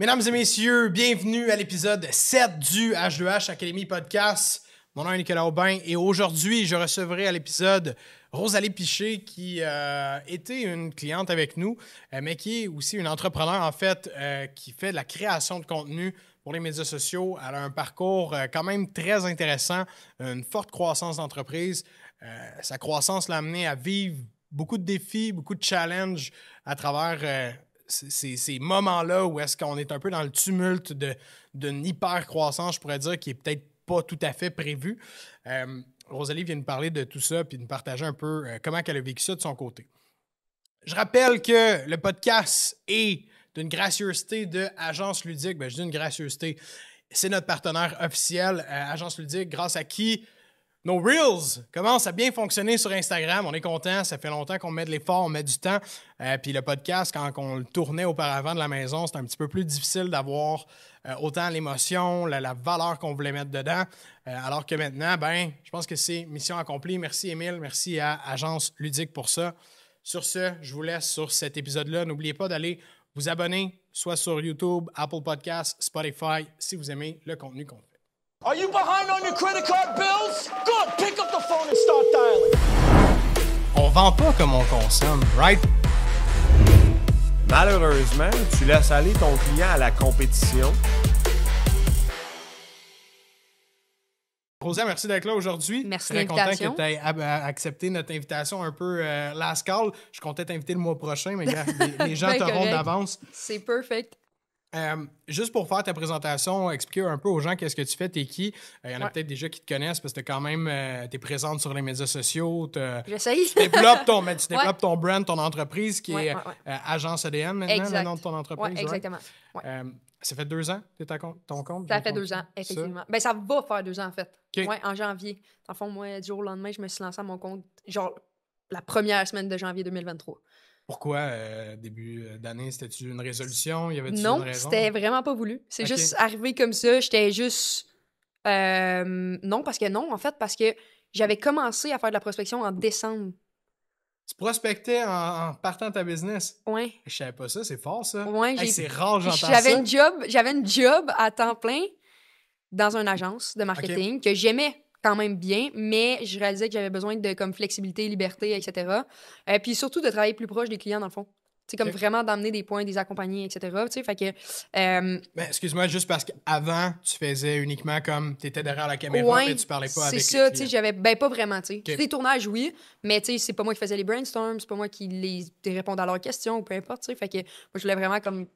Mesdames et messieurs, bienvenue à l'épisode 7 du H2H Academy Podcast. Mon nom est Nicolas Aubin et aujourd'hui, je recevrai à l'épisode Rosalie Piché qui était une cliente avec nous, mais qui est aussi une entrepreneur en fait, qui fait de la création de contenu pour les médias sociaux. Elle a un parcours quand même très intéressant, une forte croissance d'entreprise. Sa croissance l'a amenée à vivre beaucoup de défis, beaucoup de challenges à travers ces moments-là où est-ce qu'on est un peu dans le tumulte d'une hyper-croissance, je pourrais dire, qui est peut-être pas tout à fait prévue. Rosalie vient nous parler de tout ça puis de nous partager un peu comment elle a vécu ça de son côté. Je rappelle que le podcast est d'une gracieuseté de Agence Ludique. Ben, je dis une gracieuseté. C'est notre partenaire officiel, Agence Ludique, grâce à qui nos Reels commencent à bien fonctionner sur Instagram. On est content. Ça fait longtemps qu'on met de l'effort, on met du temps. Puis le podcast, quand on le tournait auparavant de la maison, c'était un petit peu plus difficile d'avoir autant l'émotion, la valeur qu'on voulait mettre dedans. Alors que maintenant, ben, je pense que c'est mission accomplie. Merci Émile, merci à Agence Ludique pour ça. Sur ce, je vous laisse sur cet épisode-là. N'oubliez pas d'aller vous abonner, soit sur YouTube, Apple Podcasts, Spotify, si vous aimez le contenu qu'on fait. Are you behind on your credit card bills? Good, pick up the phone and start dialing. On vend pas comme on consomme, right? Malheureusement, tu laisses aller ton client à la compétition. Rosa, merci d'être là aujourd'hui. Merci de Très content l'invitation. que tu aies accepté notre invitation un peu last call. Je comptais t'inviter le mois prochain, mais gars, les gens Ben t'auront correct. d'avance. C'est perfect. Juste pour faire ta présentation, expliquer un peu aux gens qu'est-ce que tu fais, t'es qui. Il y en a Ouais. peut-être déjà qui te connaissent parce que t'es présente sur les médias sociaux. J'essaye. Tu développes Ouais. ton brand, ton entreprise qui Ouais, est ouais, ouais. Agence EDN maintenant, Exact. le nom de ton entreprise. Oui, right? exactement. Ouais. Ça fait 2 ans que tu es ton compte? Ça fait 2 ans, effectivement. Ben, ça va faire 2 ans, en fait. OK. Ouais, en janvier. Dans le fond, moi, du jour au lendemain, je me suis lancée à mon compte, genre, la première semaine de janvier 2023. Pourquoi, début d'année, c'était-tu une résolution? Y avait-tu Non, une raison? c'était vraiment pas voulu. C'est Ok. juste arrivé comme ça. J'étais juste... non, parce que j'avais commencé à faire de la prospection en décembre. Tu prospectais en partant de ta business? Ouais. Je savais pas ça, c'est fort ça. Ouais, Hey, c'est rare, j'entends ça. J'avais une job à temps plein dans une agence de marketing que j'aimais quand même bien, mais je réalisais que j'avais besoin de comme flexibilité, liberté, etc. Puis surtout de travailler plus proche des clients, dans le fond. C'est comme Ok. vraiment d'emmener des points, des accompagner, etc. Tu sais, fait que... Ben, excuse-moi, juste parce qu'avant, tu faisais uniquement comme tu étais derrière la caméra ouais, mais tu parlais pas avec c'est les ça, tu clients. sais, j'avais... Ben, pas vraiment, tu sais. Ok. Des tournages, oui, mais tu sais, c'est pas moi qui faisais les brainstorms, c'est pas moi qui les répondais à leurs questions, ou peu importe, tu sais. Fait que moi, je voulais vraiment comme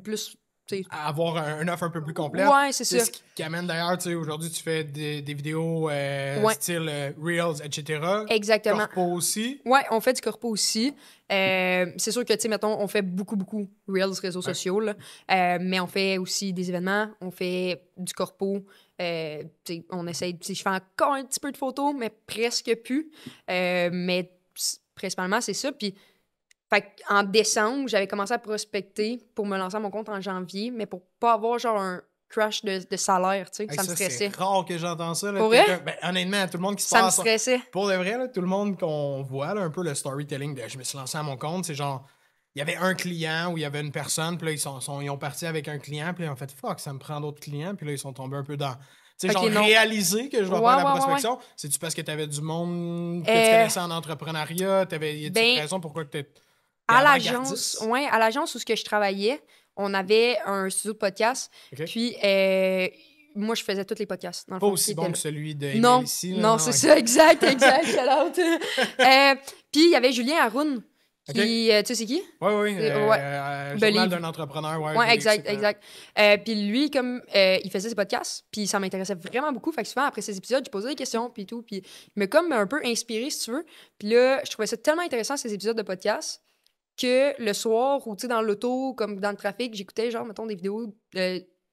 plus, tu sais... Avoir une offre un peu plus complète. Ouais, c'est C'est ça. ce qui amène d'ailleurs, tu sais, aujourd'hui, tu fais des vidéos Ouais. style Reels, etc. Exactement. Corpo aussi. Ouais, on fait du corpo aussi. C'est sûr que, tu sais, mettons, on fait beaucoup Reels, réseaux sociaux, là. Mais on fait aussi des événements, on fait du corpo. Tu sais, on essaye, tu sais, je fais encore un petit peu de photos, mais presque plus. Principalement, c'est ça. Puis, fait en décembre, j'avais commencé à prospecter pour me lancer à mon compte en janvier, mais pour pas avoir genre un crash de salaire, tu sais, Hey, ça me stressait. C'est rare que j'entends ça. Là, Pour vrai? Ben, honnêtement, tout le monde qui se Ça me passe... stressait. Pour de vrai, là, tout le monde qu'on voit, là, un peu le storytelling de « je me suis lancé à mon compte », c'est genre, il y avait un client ou il y avait une personne, puis là, ils ont parti avec un client, puis là, ils ont fait « fuck, ça me prend d'autres clients », puis là, ils sont tombés un peu dans... Tu sais, Ok, genre, non. réaliser que je dois Ouais, faire de la ouais, ouais, prospection, c'est-tu parce que tu avais du monde que tu Euh, connaissais en entrepreneuriat? Y a-tu ben, une raison pourquoi tu À l'agence où ce que je travaillais, on avait un studio de podcast. Ok. Puis, moi, je faisais tous les podcasts. Dans le Pas fond, aussi qui bon étaient que là. celui de Emile Non, ici. Là, non, c'est ok. ça, exact, shout out. Puis, il y avait Julien Haroun, qui, tu sais, c'est qui? Oui, Ouais. journal Believe. d'un entrepreneur. Ouais, Ouais, Believe, exact, c'est exact. Puis lui, comme il faisait ses podcasts, puis ça m'intéressait vraiment beaucoup. Fait que souvent, après ces épisodes, je posais des questions, puis tout. Puis il m'a comme un peu inspiré, si tu veux. Puis là, je trouvais ça tellement intéressant, ces épisodes de podcast, que le soir, ou tu sais, dans l'auto, comme dans le trafic, j'écoutais, genre, mettons, des vidéos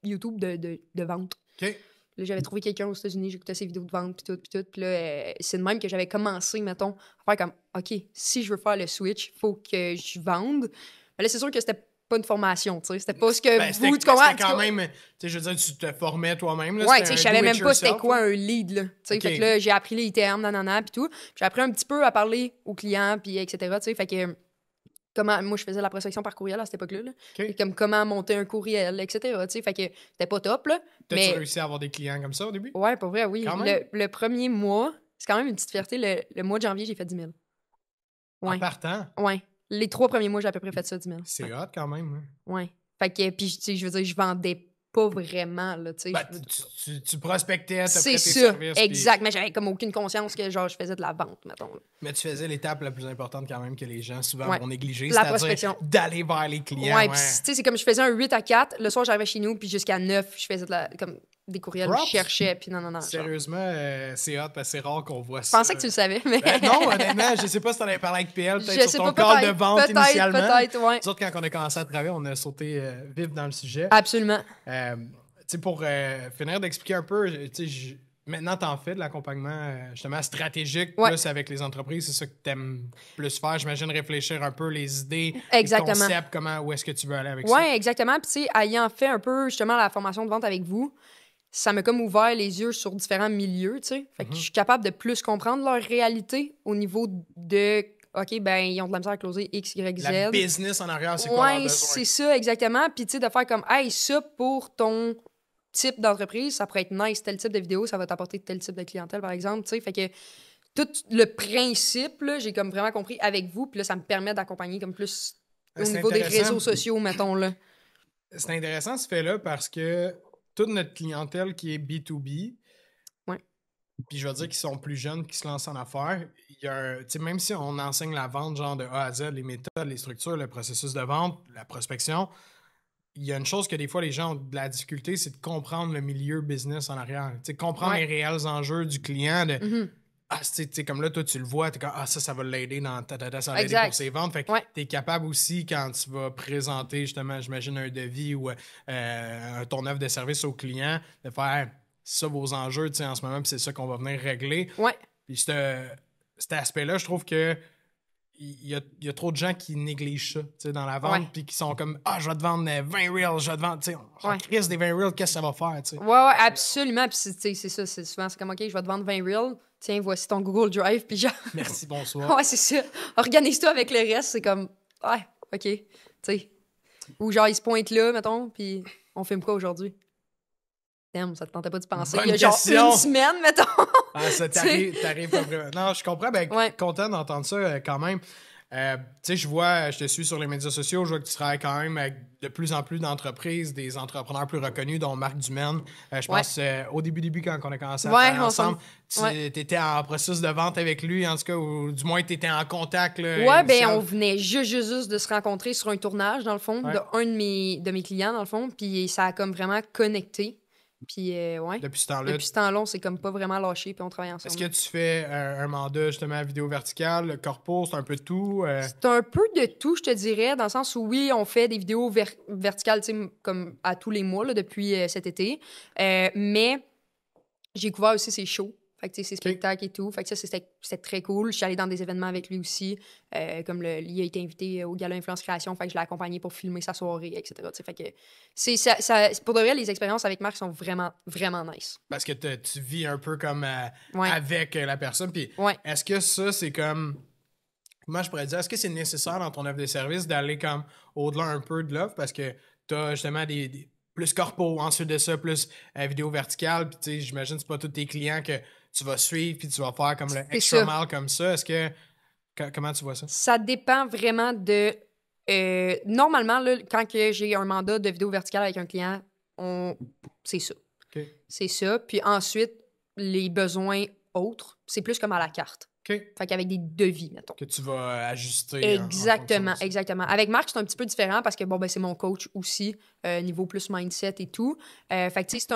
YouTube de vente. OK. Là, j'avais trouvé quelqu'un aux États-Unis, j'écoutais ses vidéos de vente, puis tout, puis tout. Puis là, c'est de même que j'avais commencé, mettons, à faire comme, OK, si je veux faire le switch, il faut que je vende. Mais là, c'est sûr que c'était pas une formation, tu sais. C'était pas ce que Ben, vous, tu comprends? C'était quand même, tu sais, je veux dire, tu te formais toi-même. Là, Ouais, c'était tu sais, un je savais do it même pas c'était yourself, quoi là. un lead, là. Tu sais, Ok. fait que là, j'ai appris les termes, nanana, puis tout. J'ai appris un petit peu à parler aux clients, puis etc., tu sais. Fait que moi, je faisais la prospection par courriel à cette époque-là. Là. OK. Et comme comment monter un courriel, etc. Tu sais, fait que c'était pas top, là. T'as-tu Mais réussi à avoir des clients comme ça au début? ouais, pour vrai, oui. Quand même? Le premier mois, c'est quand même une petite fierté. Le mois de janvier, j'ai fait 10 000. En Ouais. partant? Ouais. Les 3 premiers mois, j'ai à peu près fait ça, 10 000. C'est hot quand même. Hein. Ouais. Fait que, puis, tu sais, je veux dire, je vendais pas vraiment, là, tu sais. Ben, je veux- tu prospectais, t'as C'est tes ça, services. puis- exact. Mais j'avais comme aucune conscience que, genre, je faisais de la vente, mettons. Là. Mais tu faisais l'étape la plus importante quand même que les gens souvent Ouais. vont négliger, La c'est-à-dire prospection. d'aller vers les clients. Ouais, puis, tu sais, c'est comme je faisais un 8 à 4. Le soir, j'arrivais chez nous, puis jusqu'à 9, je faisais comme des courriels où Props. je cherchais, puis non. genre. Sérieusement, c'est hot parce que c'est rare qu'on voit Je ça. pensais que tu le savais, mais. Ben non, honnêtement, je sais pas si t'en avais parlé avec PL, peut-être Je sur sais ton pas, call de peut-être, vente initialement. Peut-être, ouais. Nous autres, quand on a commencé à travailler, on a sauté vif dans le sujet. Absolument. Tu sais, pour finir d'expliquer un peu, tu sais, maintenant, t'en fais de l'accompagnement justement stratégique Ouais. plus avec les entreprises. C'est ça que t'aimes plus faire. J'imagine réfléchir un peu les idées, Exactement. les concepts, où est-ce que tu veux aller avec ça. Ouais, exactement. Puis, tu sais, ayant fait un peu justement la formation de vente avec vous, ça m'a comme ouvert les yeux sur différents milieux, tu sais. Fait que je suis capable de plus comprendre leur réalité au niveau de, OK, ben, ils ont de la misère à closer X, Y, Z. La business en arrière, c'est quoi leur Ouais, besoin? c'est ça, exactement. Puis, tu sais, de faire comme, hey, ça pour ton type d'entreprise, ça pourrait être nice, tel type de vidéo, ça va t'apporter tel type de clientèle, par exemple, tu sais. Fait que tout le principe, là, j'ai comme vraiment compris avec vous, puis là, ça me permet d'accompagner comme plus au C'est niveau des intéressant. réseaux sociaux, mettons, là. C'est intéressant ce fait-là parce que toute notre clientèle qui est B2B, Ouais. puis je veux dire qu'ils sont plus jeunes, qui se lancent en affaires, il y a tu sais, même si on enseigne la vente genre de A à Z, les méthodes, les structures, le processus de vente, la prospection, il y a une chose que des fois les gens ont de la difficulté, c'est de comprendre le milieu business en arrière. Tu sais, comprendre Ouais. les réels enjeux du client. Mhm. Ah, tu sais, comme là, toi, tu le vois, t'es comme, ah, ça va l'aider dans ça va l'aider Exact. pour ses ventes. Fait que Ouais. t'es capable aussi, quand tu vas présenter, justement, j'imagine, un devis ou ton offre de service au client, de faire ça, vos enjeux, tu sais, en ce moment, puis c'est ça qu'on va venir régler. Ouais. Puis cet aspect-là, je trouve que il y a trop de gens qui négligent ça, tu sais, dans la vente, Ouais. puis qui sont comme, ah, je vais te vendre 20 reels, je vais te vendre, tu sais, on Ouais. crise des 20 reels, qu'est-ce que ça va faire, tu sais? Ouais, absolument. Puis, tu sais, c'est ça. C'est souvent, c'est comme, OK, je vais te vendre 20 reels. Tiens, voici ton Google Drive. Puis, genre, Merci, bonsoir. ouais, c'est ça. Organise-toi avec le reste. C'est comme, ouais, OK. Tu sais. Ou genre, ils se pointent là, mettons, puis on filme quoi aujourd'hui? Damn, ça te tentait pas d'y penser. Bonne Il y a genre question. une semaine, mettons. Ah, ça t'arrive pas vraiment. Non, je comprends. Ben, Ouais. content d'entendre ça quand même. Tu sais, je te suis sur les médias sociaux, je vois que tu travailles quand même avec de plus en plus d'entreprises, des entrepreneurs plus reconnus, dont Marc Dumaine. Je pense au début, quand on a commencé à Ouais, travailler on ensemble, s'en- tu étais en processus de vente avec lui, en tout cas, ou du moins, tu étais en contact. Là, Ouais, ben, initial. on venait juste de se rencontrer sur un tournage, dans le fond, Ouais. de un de mes clients, dans le fond. Puis ça a comme vraiment connecté. Puis, ouais. Depuis ce temps-là. Depuis ce temps-là, on s'est comme pas vraiment lâché, puis on travaille ensemble. Est-ce que tu fais un mandat, justement, vidéo verticale, le corpo, c'est un peu de tout? C'est un peu de tout, je te dirais, dans le sens où, oui, on fait des vidéos verticales, tu sais, comme à tous les mois, là, depuis cet été. Mais j'ai couvert aussi ses shows. Fait que, tu sais, ses spectacles et tout. Fait que ça, c'était très cool. Je suis allée dans des événements avec lui aussi. Comme il a été invité au Gala Influence Création. Fait que je l'ai accompagné pour filmer sa soirée, etc. Tu sais, fait que pour de vrai, les expériences avec Marc sont vraiment, vraiment nice. Parce que tu vis un peu comme Ouais. avec la personne. Puis Ouais. est-ce que ça, c'est comme. Comment je pourrais dire? Est-ce que c'est nécessaire dans ton offre de service d'aller comme au-delà un peu de l'offre? Parce que tu as justement des plus corpo, ensuite de ça, plus vidéo verticale. Puis tu sais, j'imagine que c'est pas tous tes clients que tu vas suivre puis tu vas faire comme le C'est extra ça. mile comme ça. Est-ce que. Comment tu vois ça? Ça dépend vraiment de... normalement, là, quand que j'ai un mandat de vidéo verticale avec un client, c'est ça. OK. C'est ça. Puis ensuite, les besoins autres, c'est plus comme à la carte. OK. Fait qu'avec des devis, mettons. Que tu vas ajuster. en Exactement, fonction de ça. exactement. Avec Marc, c'est un petit peu différent parce que, bon, ben, c'est mon coach aussi, niveau plus mindset et tout. Fait que, tu sais, c'est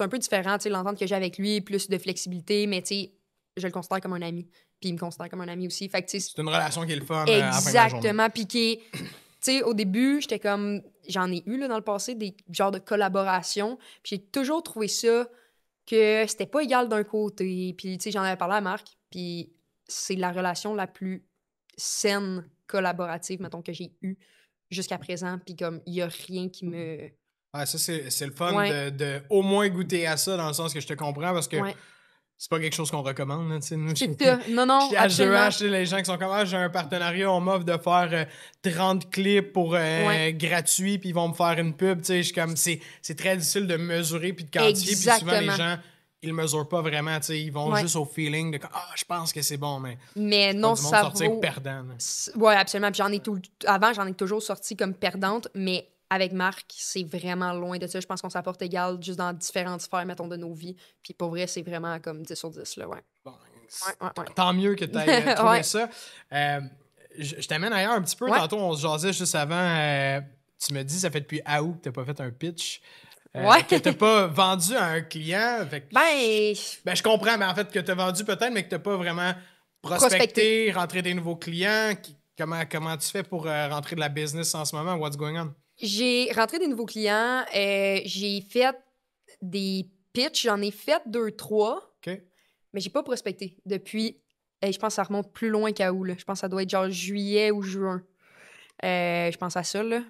un peu différent, tu sais, l'entente que j'ai avec lui, plus de flexibilité, mais, tu sais, je le considère comme un ami. Puis il me considère comme un ami aussi. Fait que, tu sais, C'est une relation qui est le fun à la fin de la journée. exactement. Puis qui tu sais, au début, j'étais comme... J'en ai eu, là, dans le passé, des genres de collaborations. Puis j'ai toujours trouvé ça que c'était pas égal d'un côté. Puis, tu sais, j'en avais parlé à Marc. Puis c'est la relation la plus saine, collaborative, mettons, que j'ai eue jusqu'à présent. Puis comme, il y a rien qui me... Ouais, ça, c'est le fun Ouais. de au moins goûter à ça, dans le sens que je te comprends, parce que Ouais. c'est pas quelque chose qu'on recommande, là, tu sais. Nous, C'est ça. Non, chez absolument. H2H, les gens qui sont comme j'ai un partenariat, on m'offre de faire 30 clips pour gratuit, puis ils vont me faire une pub. Tu sais, je suis comme c'est très difficile de mesurer puis de quantifier. Puis souvent, les gens, ils le mesurent pas vraiment. Tu sais, ils vont juste au feeling de je pense que c'est bon, mais non, du monde ça sortir vaut... perdant. Ouais, absolument. Puis avant, j'en ai toujours sorti comme perdante, mais avec Marc, c'est vraiment loin de ça. Je pense qu'on s'apporte égal juste dans différentes sphères, mettons, de nos vies. Puis pour vrai, c'est vraiment comme 10 sur 10, là, ouais. Bon, ouais. Tant mieux que tu aies trouvé ça. Je t'amène ailleurs un petit peu. Tantôt, on se jasait juste avant. Tu me dis, ça fait depuis août que tu n'as pas fait un pitch. Que tu n'as pas vendu à un client. Fait que je comprends, mais en fait, que tu as vendu peut-être, mais que tu n'as pas vraiment prospecté, rentré des nouveaux clients. Comment tu fais pour rentrer de la business en ce moment? What's going on? J'ai rentré des nouveaux clients. J'ai fait des pitchs. J'en ai fait 2-3. OK. Mais j'ai pas prospecté depuis... je pense que ça remonte plus loin qu'à où, là. Je pense que ça doit être genre juillet ou juin. Je pense à ça, là.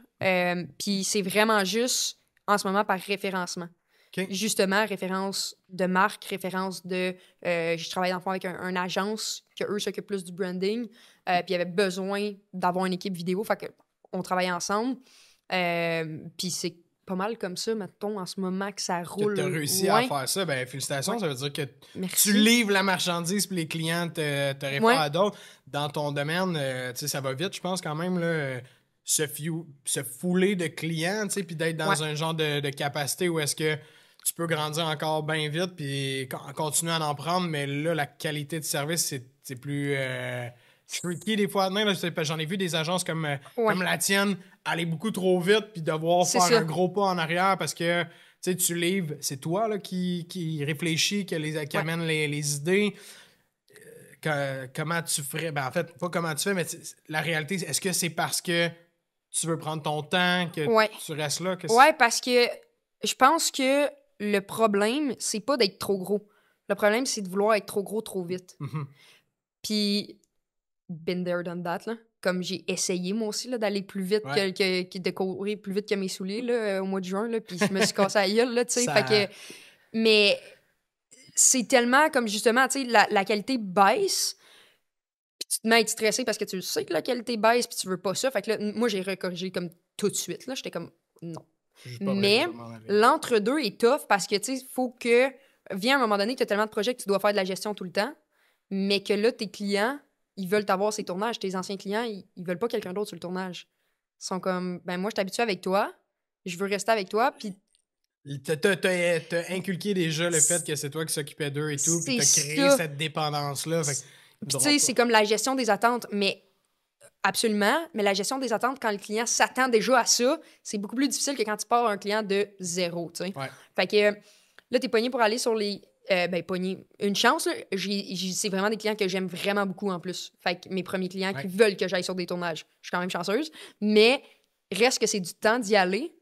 Puis c'est vraiment juste, en ce moment, par référencement. Okay. Justement, référence de marque, référence de... je travaille dans le fond avec une agence que eux s'occupent plus du branding. Puis il y avait besoin d'avoir une équipe vidéo. Fait qu'on travaillait ensemble. Puis c'est pas mal comme ça, mettons, en ce moment que ça roule. Tu as réussi à faire ça, félicitations. Ça veut dire que tu livres la marchandise puis les clients te réfèrent à d'autres. Dans ton domaine, ça va vite, je pense, quand même, là, se fouler de clients, puis d'être dans un genre de capacité où est-ce que tu peux grandir encore bien vite puis continuer à en prendre, mais là, la qualité de service, c'est plus... tricky des fois. J'en ai vu des agences comme la tienne aller beaucoup trop vite puis devoir faire un gros pas en arrière parce que tu livres, c'est toi là, qui réfléchis, qui amène les idées. Comment tu ferais? En fait, pas comment tu fais, mais la réalité, est-ce que c'est parce que tu veux prendre ton temps que tu restes là? Parce que je pense que le problème, c'est pas d'être trop gros. Le problème, c'est de vouloir être trop gros trop vite. Mm-hmm. Puis been there, done that, là. Comme j'ai essayé, moi aussi, là, d'aller plus vite, de courir plus vite que mes souliers, là, au mois de juin, là, puis je me suis cassé la gueule, là, tu sais. Mais c'est tellement, comme justement, tu sais, la qualité baisse, puis tu te mets à être stressé parce que tu sais que la qualité baisse, puis tu veux pas ça. Fait que là, moi, j'ai recorrigé comme tout de suite, là. J'étais comme, non. Mais l'entre-deux est tough parce que, tu sais, faut que... Vient un moment donné que tu as tellement de projets que tu dois faire de la gestion tout le temps, mais que là, tes clients... Ils veulent t'avoir ces tournages. Tes anciens clients, ils veulent pas quelqu'un d'autre sur le tournage. Ils sont comme, moi, je suis habitué avec toi. Je veux rester avec toi. Puis t'as inculqué déjà le fait que c'est toi qui s'occupais d'eux et tout. Puis t'as créé cette dépendance-là. Puis tu sais, c'est comme la gestion des attentes. Mais absolument. Mais la gestion des attentes, quand le client s'attend déjà à ça, c'est beaucoup plus difficile que quand tu pars un client de 0, tu sais. Fait que là, t'es pogné pour aller sur les... pogné. Une chance, là, c'est vraiment des clients que j'aime vraiment beaucoup en plus. Fait que mes premiers clients qui veulent que j'aille sur des tournages. Je suis quand même chanceuse. Mais reste que c'est du temps d'y aller.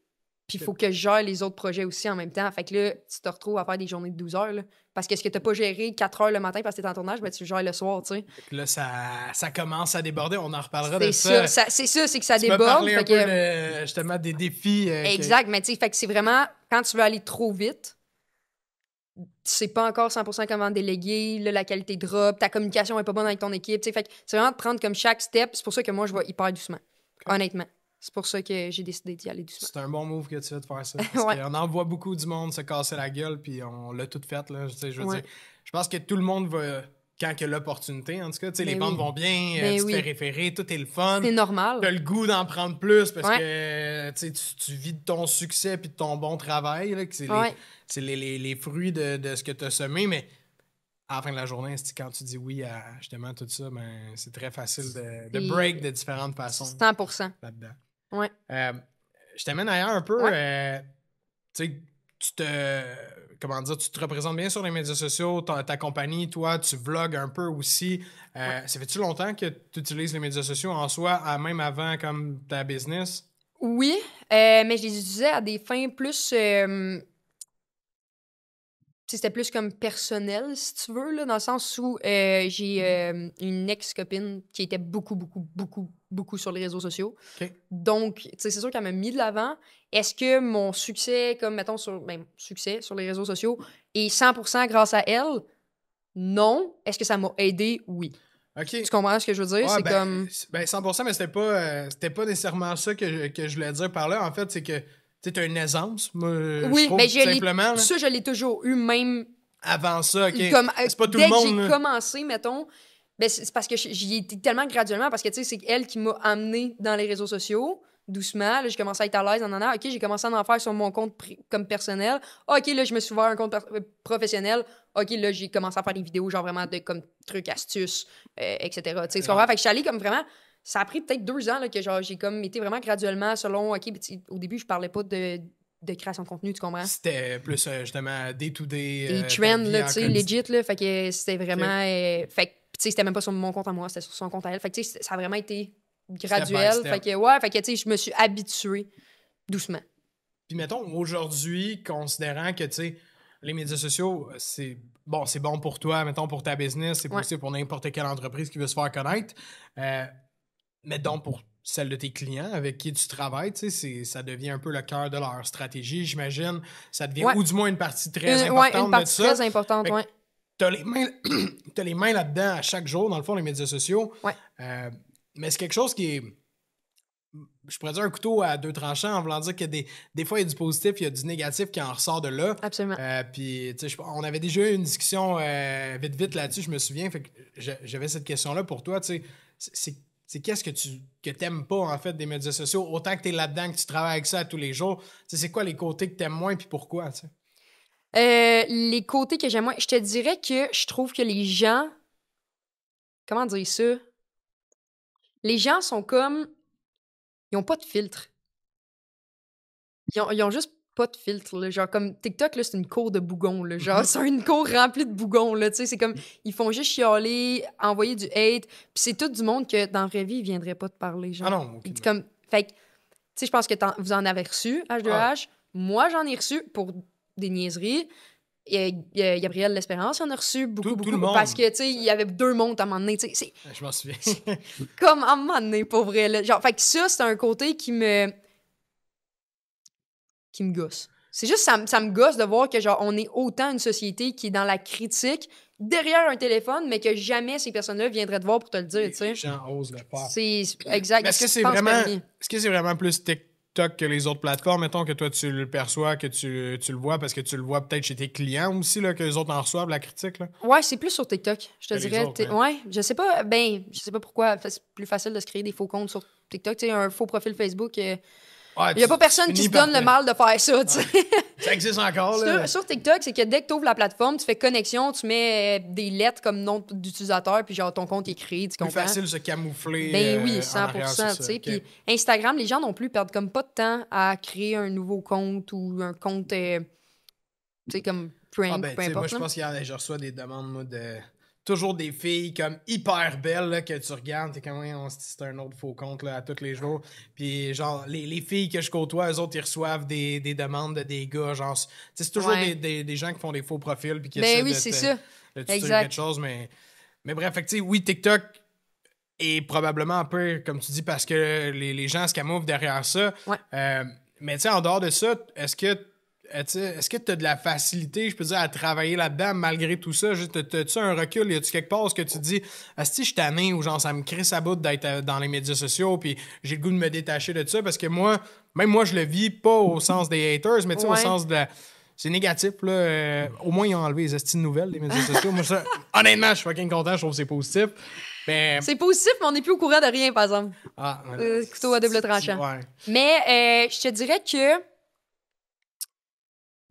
Puis il faut que je gère les autres projets aussi en même temps. Fait que là, tu te retrouves à faire des journées de 12 heures. Là, parce que ce que tu n'as pas géré 4 heures le matin parce que tu es en tournage, tu le gères le soir, tu sais. Là, ça commence à déborder. On en reparlera de ça. C'est que ça déborde. Parler un peu justement des défis. Exact. Mais tu sais, fait que c'est vraiment, quand tu veux aller trop vite, tu sais pas encore 100% comment déléguer, là, la qualité drop, ta communication est pas bonne avec ton équipe. Fait que c'est vraiment de prendre comme chaque step. C'est pour ça que moi, je vais hyper doucement. Honnêtement. C'est pour ça que j'ai décidé d'y aller doucement. C'est un bon move que tu fais de faire ça. Parce qu'on en voit beaucoup du monde se casser la gueule, puis on l'a tout fait. Là, je veux dire, je pense que tout le monde va, quand il y a l'opportunité, en tout cas, les ventes vont bien, tu te fais référer, tout est le fun. C'est normal. Tu as le goût d'en prendre plus parce que tu vis de ton succès puis de ton bon travail. Là, que c'est les fruits de ce que tu as semé, mais à la fin de la journée, quand tu dis oui à justement tout ça, c'est très facile de break de différentes façons. 100%. Là-dedans. Ouais. Je t'amène ailleurs un peu. Tu te représentes bien sur les médias sociaux, ta compagnie, toi, tu vlogs un peu aussi. Ça fait-tu longtemps que tu utilises les médias sociaux en soi, même avant comme ta business? Oui, mais je les utilisais à des fins plus... c'était plus comme personnel, si tu veux, là, dans le sens où j'ai une ex-copine qui était beaucoup sur les réseaux sociaux. Okay. Donc, c'est sûr qu'elle m'a mis de l'avant. Est-ce que mon succès, comme, mettons, succès sur les réseaux sociaux est 100% grâce à elle? non. Est-ce que ça m'a aidé? Oui. OK. Tu comprends ce que je veux dire? Ouais, C'est ben, comme... Ben 100%, mais c'était pas nécessairement ça que je voulais dire par là. En fait, c'est que tu as une aisance, moi, je Oui, trouve, mais tout simplement. Là. ça, je l'ai toujours eu, même... Avant ça, OK. Comme, c'est pas tout dès le monde. que j'ai là. commencé, mettons, ben c'est parce que j'y étais tellement graduellement, parce que, tu sais, c'est elle qui m'a amené dans les réseaux sociaux, doucement. Là, j'ai commencé à être à l'aise en OK, j'ai commencé à en faire sur mon compte comme personnel. OK, là, je me suis ouvert un compte professionnel. OK, là, j'ai commencé à faire des vidéos, genre vraiment de comme trucs, astuces, etc. Tu sais, tu comprends? Fait que je suis allée comme vraiment... Ça a pris peut-être 2 ans là, que genre j'ai comme été vraiment graduellement selon... OK, au début, je parlais pas de création de contenu, tu comprends? C'était plus, justement, day-to-day. Les trends, là, tu sais, legit, là. Fait que c'était vraiment... fait que, tu sais, c'était même pas sur mon compte à moi, c'était sur son compte à elle. Fait que, tu sais, ça a vraiment été graduel. Step by step. Fait que, ouais, fait que, tu sais, je me suis habituée doucement. Puis mettons, aujourd'hui, considérant que, tu sais, les médias sociaux, c'est bon pour toi, mettons, pour ta business, c'est possible pour n'importe quelle entreprise qui veut se faire connaître. Mais donc, pour celle de tes clients avec qui tu travailles, tu sais, ça devient un peu le cœur de leur stratégie, j'imagine. Ça devient, ou du moins une partie très importante une partie de ça. très importante, ouais. T'as les mains là-dedans à chaque jour, dans le fond, les médias sociaux. Ouais. Mais c'est quelque chose qui est... Je pourrais dire un couteau à 2 tranchants en voulant dire que des fois, il y a du positif, il y a du négatif qui en ressort de là. Absolument. Puis, tu sais, on avait déjà eu une discussion vite là-dessus, je me souviens. Fait que j'avais cette question-là pour toi. Tu sais, c'est qu'est-ce que t'aimes pas, en fait, des médias sociaux? Autant que t'es là-dedans, que tu travailles avec ça tous les jours. Tu sais, c'est quoi les côtés que t'aimes moins, puis pourquoi, tu sais? Les côtés que j'aime moins... Je te dirais que je trouve que les gens... Comment dire ça? Les gens sont comme... Ils ont pas de filtre. Ils ont juste pas de filtre. Là. Genre, comme TikTok, là, c'est une cour de bougons. Là. Genre, c'est une cour remplie de bougons. Là. C'est comme, ils font juste chialer, envoyer du hate. Puis c'est tout du monde que, dans la vraie vie, ils viendraient pas te parler. Genre. Ah non, OK. Comme, fait que, tu sais, je pense que vous en avez reçu, H2H. Ah. Moi, j'en ai reçu pour des niaiseries. Gabriel L'Espérance, il en a reçu beaucoup. Tout le monde. Parce que, tu sais, il y avait 2 mondes à un moment donné. Je m'en souviens. Comme à un moment donné, pour vrai. Là. Genre, fait que ça, c'est un côté qui me gosse. C'est juste, ça me gosse de voir que, genre, on est autant une société qui est dans la critique derrière un téléphone, mais que jamais ces personnes-là viendraient te voir pour te le dire, tu sais. Les gens osent le faire. C'est exact. Mais est-ce que c'est vraiment plus TikTok que les autres plateformes? Mettons que toi, tu le perçois, que tu le vois, parce que tu le vois peut-être chez tes clients aussi, là, que les autres en reçoivent, la critique, là? Ouais, c'est plus sur TikTok, je te dirais. Autres, hein? Ouais, je sais pas pourquoi c'est plus facile de se créer des faux comptes sur TikTok. Tu sais, un faux profil Facebook... Il n'y a pas personne qui se donne le mal de faire ça, tu sais. Ça existe encore, là. Sur TikTok, c'est que dès que tu ouvres la plateforme, tu fais connexion, tu mets des lettres comme nom d'utilisateur, puis genre ton compte est créé, tu comprends? Plus facile de se camoufler. Ben oui, 100%, tu sais. Puis Instagram, les gens non plus perdent comme pas de temps à créer un nouveau compte ou un compte, tu sais, comme prank, peu importe. Moi, je pense qu'il je reçois des demandes, moi, de... Toujours des filles comme hyper belles là, que tu regardes, t'es comme c'est un autre faux compte là, à tous les jours. Puis genre, les filles que je côtoie, eux autres, ils reçoivent des demandes de des gars. Genre, c'est toujours des gens qui font des faux profils puis qui essaient de tuer quelque chose. Mais bref, fait que, oui, TikTok est probablement un peu, comme tu dis, parce que les gens se camouflent derrière ça. Ouais. Mais tu sais, en dehors de ça, est-ce que tu as de la facilité, je peux dire, à travailler là-dedans malgré tout ça? As-tu un recul? Y a-tu quelque part où tu te dis, si je suis tanné ou genre ça me crisse à bout d'être dans les médias sociaux puis j'ai le goût de me détacher de ça? Parce que même moi, je le vis pas au sens des haters, mais au sens de... C'est négatif, là. Au moins, ils ont enlevé les estis de nouvelles des médias sociaux. Moi, honnêtement, je suis fucking content, je trouve que c'est positif. Mais... C'est positif, mais on n'est plus au courant de rien, par exemple. Ah, couteau à double tranchant. Ouais. Mais je te dirais que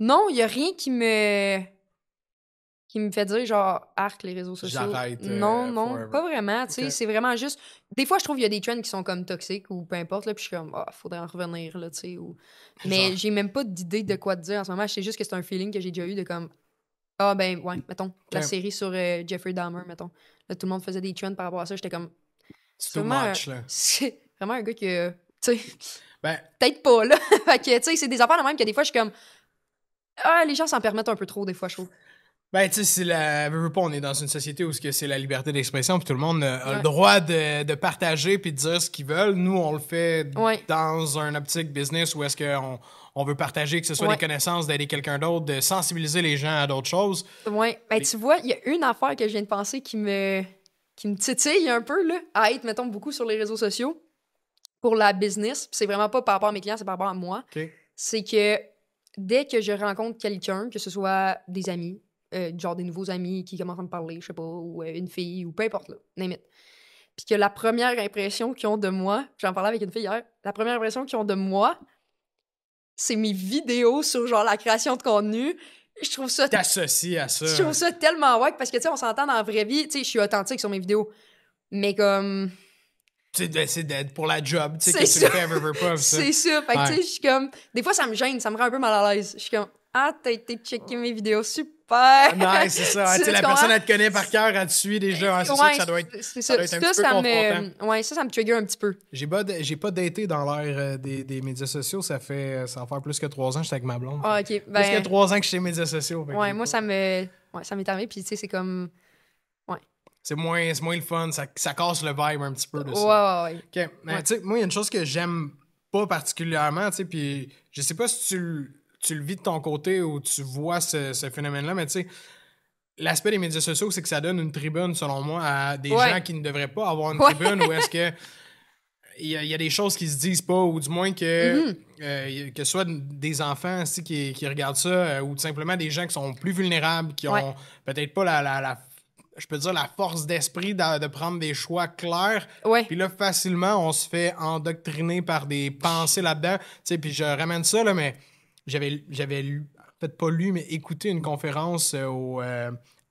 non, il n'y a rien qui me fait dire, genre, arc les réseaux sociaux. J'arrête. Non, forever. pas vraiment. Tu sais, Okay. c'est vraiment juste... Des fois, je trouve qu'il y a des trends qui sont comme toxiques ou peu importe, là, puis je suis comme, faudrait en revenir, là, tu sais. Mais j'ai même pas d'idée de quoi te dire en ce moment. Je sais juste que c'est un feeling que j'ai déjà eu de comme, mettons, la série sur Jeffrey Dahmer, mettons. Là, tout le monde faisait des trends par rapport à ça. J'étais comme... C'est too much, là. C'est vraiment un gars que, tu sais... Ben... Peut-être pas, là. Fait que, tu sais, c'est des affaires de même que des fois, je suis comme... les gens s'en permettent un peu trop, des fois, je trouve. Ben, tu sais, on est dans une société où c'est la liberté d'expression, puis tout le monde a le droit de partager puis de dire ce qu'ils veulent. Nous, on le fait dans un optique business où est-ce qu'on on veut partager, que ce soit Ouais. des connaissances, d'aider quelqu'un d'autre, de sensibiliser les gens à d'autres choses. Ouais. Ben, tu vois, il y a une affaire que je viens de penser qui me titille un peu, là, à être, mettons, beaucoup sur les réseaux sociaux pour la business. Puis c'est vraiment pas par rapport à mes clients, c'est par rapport à moi. OK. C'est que dès que je rencontre quelqu'un, que ce soit des amis, genre des nouveaux amis qui commencent à me parler, je sais pas, ou une fille, ou peu importe, là, name it. Puis que la première impression qu'ils ont de moi, j'en parlais avec une fille hier, la première impression qu'ils ont de moi, c'est mes vidéos sur genre la création de contenu. Je trouve ça T'associes à ça. je trouve ça tellement wack parce que, tu sais, on s'entend dans la vraie vie. Tu sais, je suis authentique sur mes vidéos. Mais comme... C'est pour la job, tu sais, C'est que tu ça. le fais, veux pas, ça. C'est ça. Fait que, Ouais. tu sais, je suis comme... Des fois, ça me gêne, ça me rend un peu mal à l'aise. Je suis comme, ah, t'as été checker mes vidéos, super! Nice, c'est ça. Tu sais, la personne, elle te connaît par cœur, elle te suit déjà. Ouais, c'est sûr que ça doit être... C'est ça ça. doit être un petit peu confrontant. Ouais, ça me trigger un petit peu. J'ai pas daté dans l'ère des médias sociaux. Ça va faire plus que 3 ans que j'étais avec ma blonde. Ah, OK. Plus que Ben, 3 ans que je suis les médias sociaux. Fait que ouais, j'ai moi, pas- ça m'est arrivé. Puis, tu sais, c'est comme... C'est moins le fun. Ça casse le vibe un petit peu de Ouais, ça. ouais, ouais. OK. Mais tu sais, moi, il y a une chose que j'aime pas particulièrement, tu sais, puis je sais pas si tu le vis de ton côté ou tu vois ce phénomène-là, mais tu sais, l'aspect des médias sociaux, c'est que ça donne une tribune, selon moi, à des Ouais. gens qui ne devraient pas avoir une Ouais. tribune, ou est-ce que il y a des choses qui se disent pas, ou du moins que que ce soit des enfants aussi qui regardent ça, ou tout simplement des gens qui sont plus vulnérables, qui ont Ouais. peut-être pas je peux dire la force d'esprit de prendre des choix clairs. Ouais. Puis là, facilement, on se fait endoctriner par des pensées là-dedans. Tu sais, puis je ramène ça, là, mais j'avais lu, peut-être pas lu, mais écouté une conférence au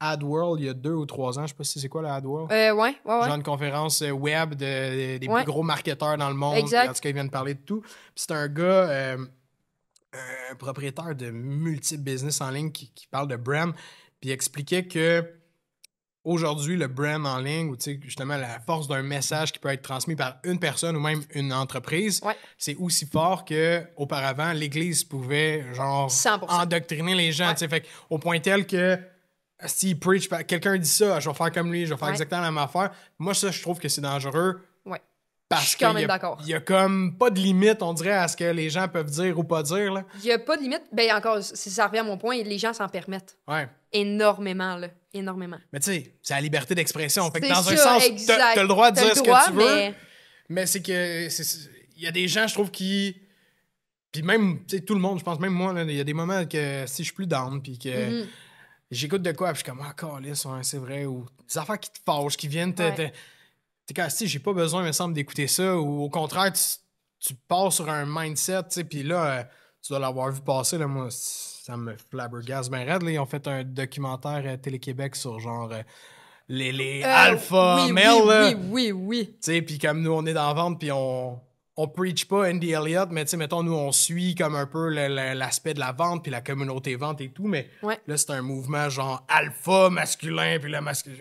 AdWorld il y a 2 ou 3 ans. Je sais pas si c'est quoi le AdWorld. Ouais. Genre une conférence web des Ouais. plus gros marketeurs dans le monde. Exact. En tout cas, ils viennent parler de tout. Puis c'est un gars, un propriétaire de multiples business en ligne qui parle de brand. Puis il expliquait que aujourd'hui, le brand en ligne, ou tu sais, justement, la force d'un message qui peut être transmis par une personne ou même une entreprise, Ouais. c'est aussi fort qu'auparavant, l'Église pouvait, genre, 100%. endoctriner les gens. Ouais. Tu sais, fait au point tel que s'il preach, quelqu'un dit ça, je vais faire comme lui, je vais faire Ouais. exactement la même affaire. Moi, ça, je trouve que c'est dangereux. Ouais. Parce Je suis quand qu'il même y a- d'accord. Il y a comme pas de limite, on dirait, à ce que les gens peuvent dire ou pas dire. Là. Il n'y a pas de limite. Ben, encore, si ça revient à mon point, les gens s'en permettent. Ouais. Énormément, là. Énormément. Mais tu sais, c'est la liberté d'expression. Fait que C'est dans un ça, sens, exact. t'as le droit de T'as dire le ce droit, que tu veux. mais- Mais c'est que il y a des gens, je trouve, qui. Puis même, tu sais, tout le monde, je pense, même moi, là, il y a des moments que si je suis plus down, puis que Mm-hmm. j'écoute de quoi, puis je suis comme, ah, câlisse, ouais, c'est vrai, ou des affaires qui te fâchent, qui viennent te. Ouais. T'es comme, si j'ai pas besoin, me semble, d'écouter ça, ou au contraire, tu pars sur un mindset, tu sais, puis là, tu dois l'avoir vu passer, là, moi, ça me flabbergasse bien raide, là. Ils ont fait un documentaire Télé-Québec sur genre. Les alpha oui, males, là. oui. Tu sais, puis comme nous, on est dans la vente, puis on preach pas Andy Elliott, mais tu sais, mettons, nous, on suit comme un peu l'aspect de la vente, puis la communauté vente et tout, mais Ouais. là, c'est un mouvement genre alpha masculin, puis là, masculin.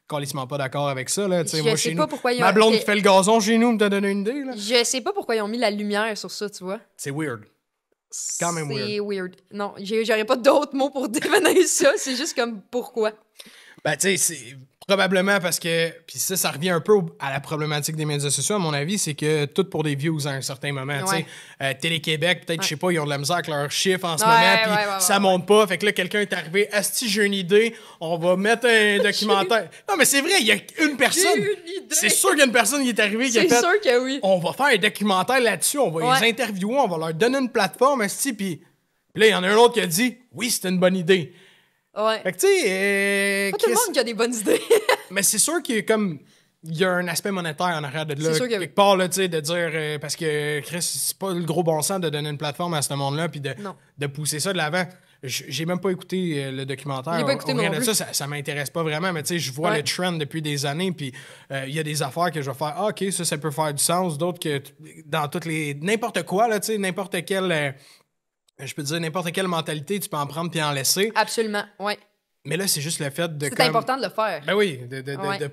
Calissement pas d'accord avec ça, là. Tu sais, Je moi, sais chez pas nous, pourquoi ils ont- ma blonde Ok. qui fait le gazon chez nous, me t'a donné une idée, là. Je sais pas pourquoi ils ont mis la lumière sur ça, tu vois. C'est weird. Quand même C'est weird. Non, j'aurais pas d'autres mots pour définir ça. C'est juste comme pourquoi. Ben, tu sais, c'est probablement parce que. Puis ça revient un peu à la problématique des médias sociaux, à mon avis, c'est que tout pour des views à un certain moment. Tu sais, Télé-Québec, peut-être, je sais pas, ils ont de la misère avec leurs chiffres en ce Ouais, moment, puis ouais, ça monte pas. Fait que là, quelqu'un est arrivé, Asti, j'ai une idée, on va mettre un documentaire. Non, mais c'est vrai, il y a une personne. J'ai une idée. C'est sûr qu'il y a une personne qui est arrivée qui a C'est fait. sûr que oui. On va faire un documentaire là-dessus, on va Ouais. les interviewer, on va leur donner une plateforme, Asti, puis là, il y en a un autre qui a dit, oui, c'est une bonne idée. Ouais. Fait que, tu sais, Pas tout le monde qui a des bonnes idées. mais c'est sûr qu'il y a comme. Il y a un aspect monétaire en arrière de là. C'est sûr qu'il y a- Quelque part, là, tu sais, de dire. Parce que, Chris, c'est pas le gros bon sens de donner une plateforme à ce monde-là puis Non. de pousser ça de l'avant. J'ai même pas écouté le documentaire. J'ai pas écouté, moi Rien non de plus. ça m'intéresse pas vraiment, mais tu sais, je vois Ouais. le trend depuis des années, puis il y a des affaires que je vais faire. Ah, OK, ça peut faire du sens. D'autres que dans toutes les. N'importe quoi, là, tu sais, n'importe quelle. Je peux dire n'importe quelle mentalité, tu peux en prendre puis en laisser. Absolument, ouais. Mais là, c'est juste le fait de. C'est comme- important de le faire. Ben oui, Ouais. de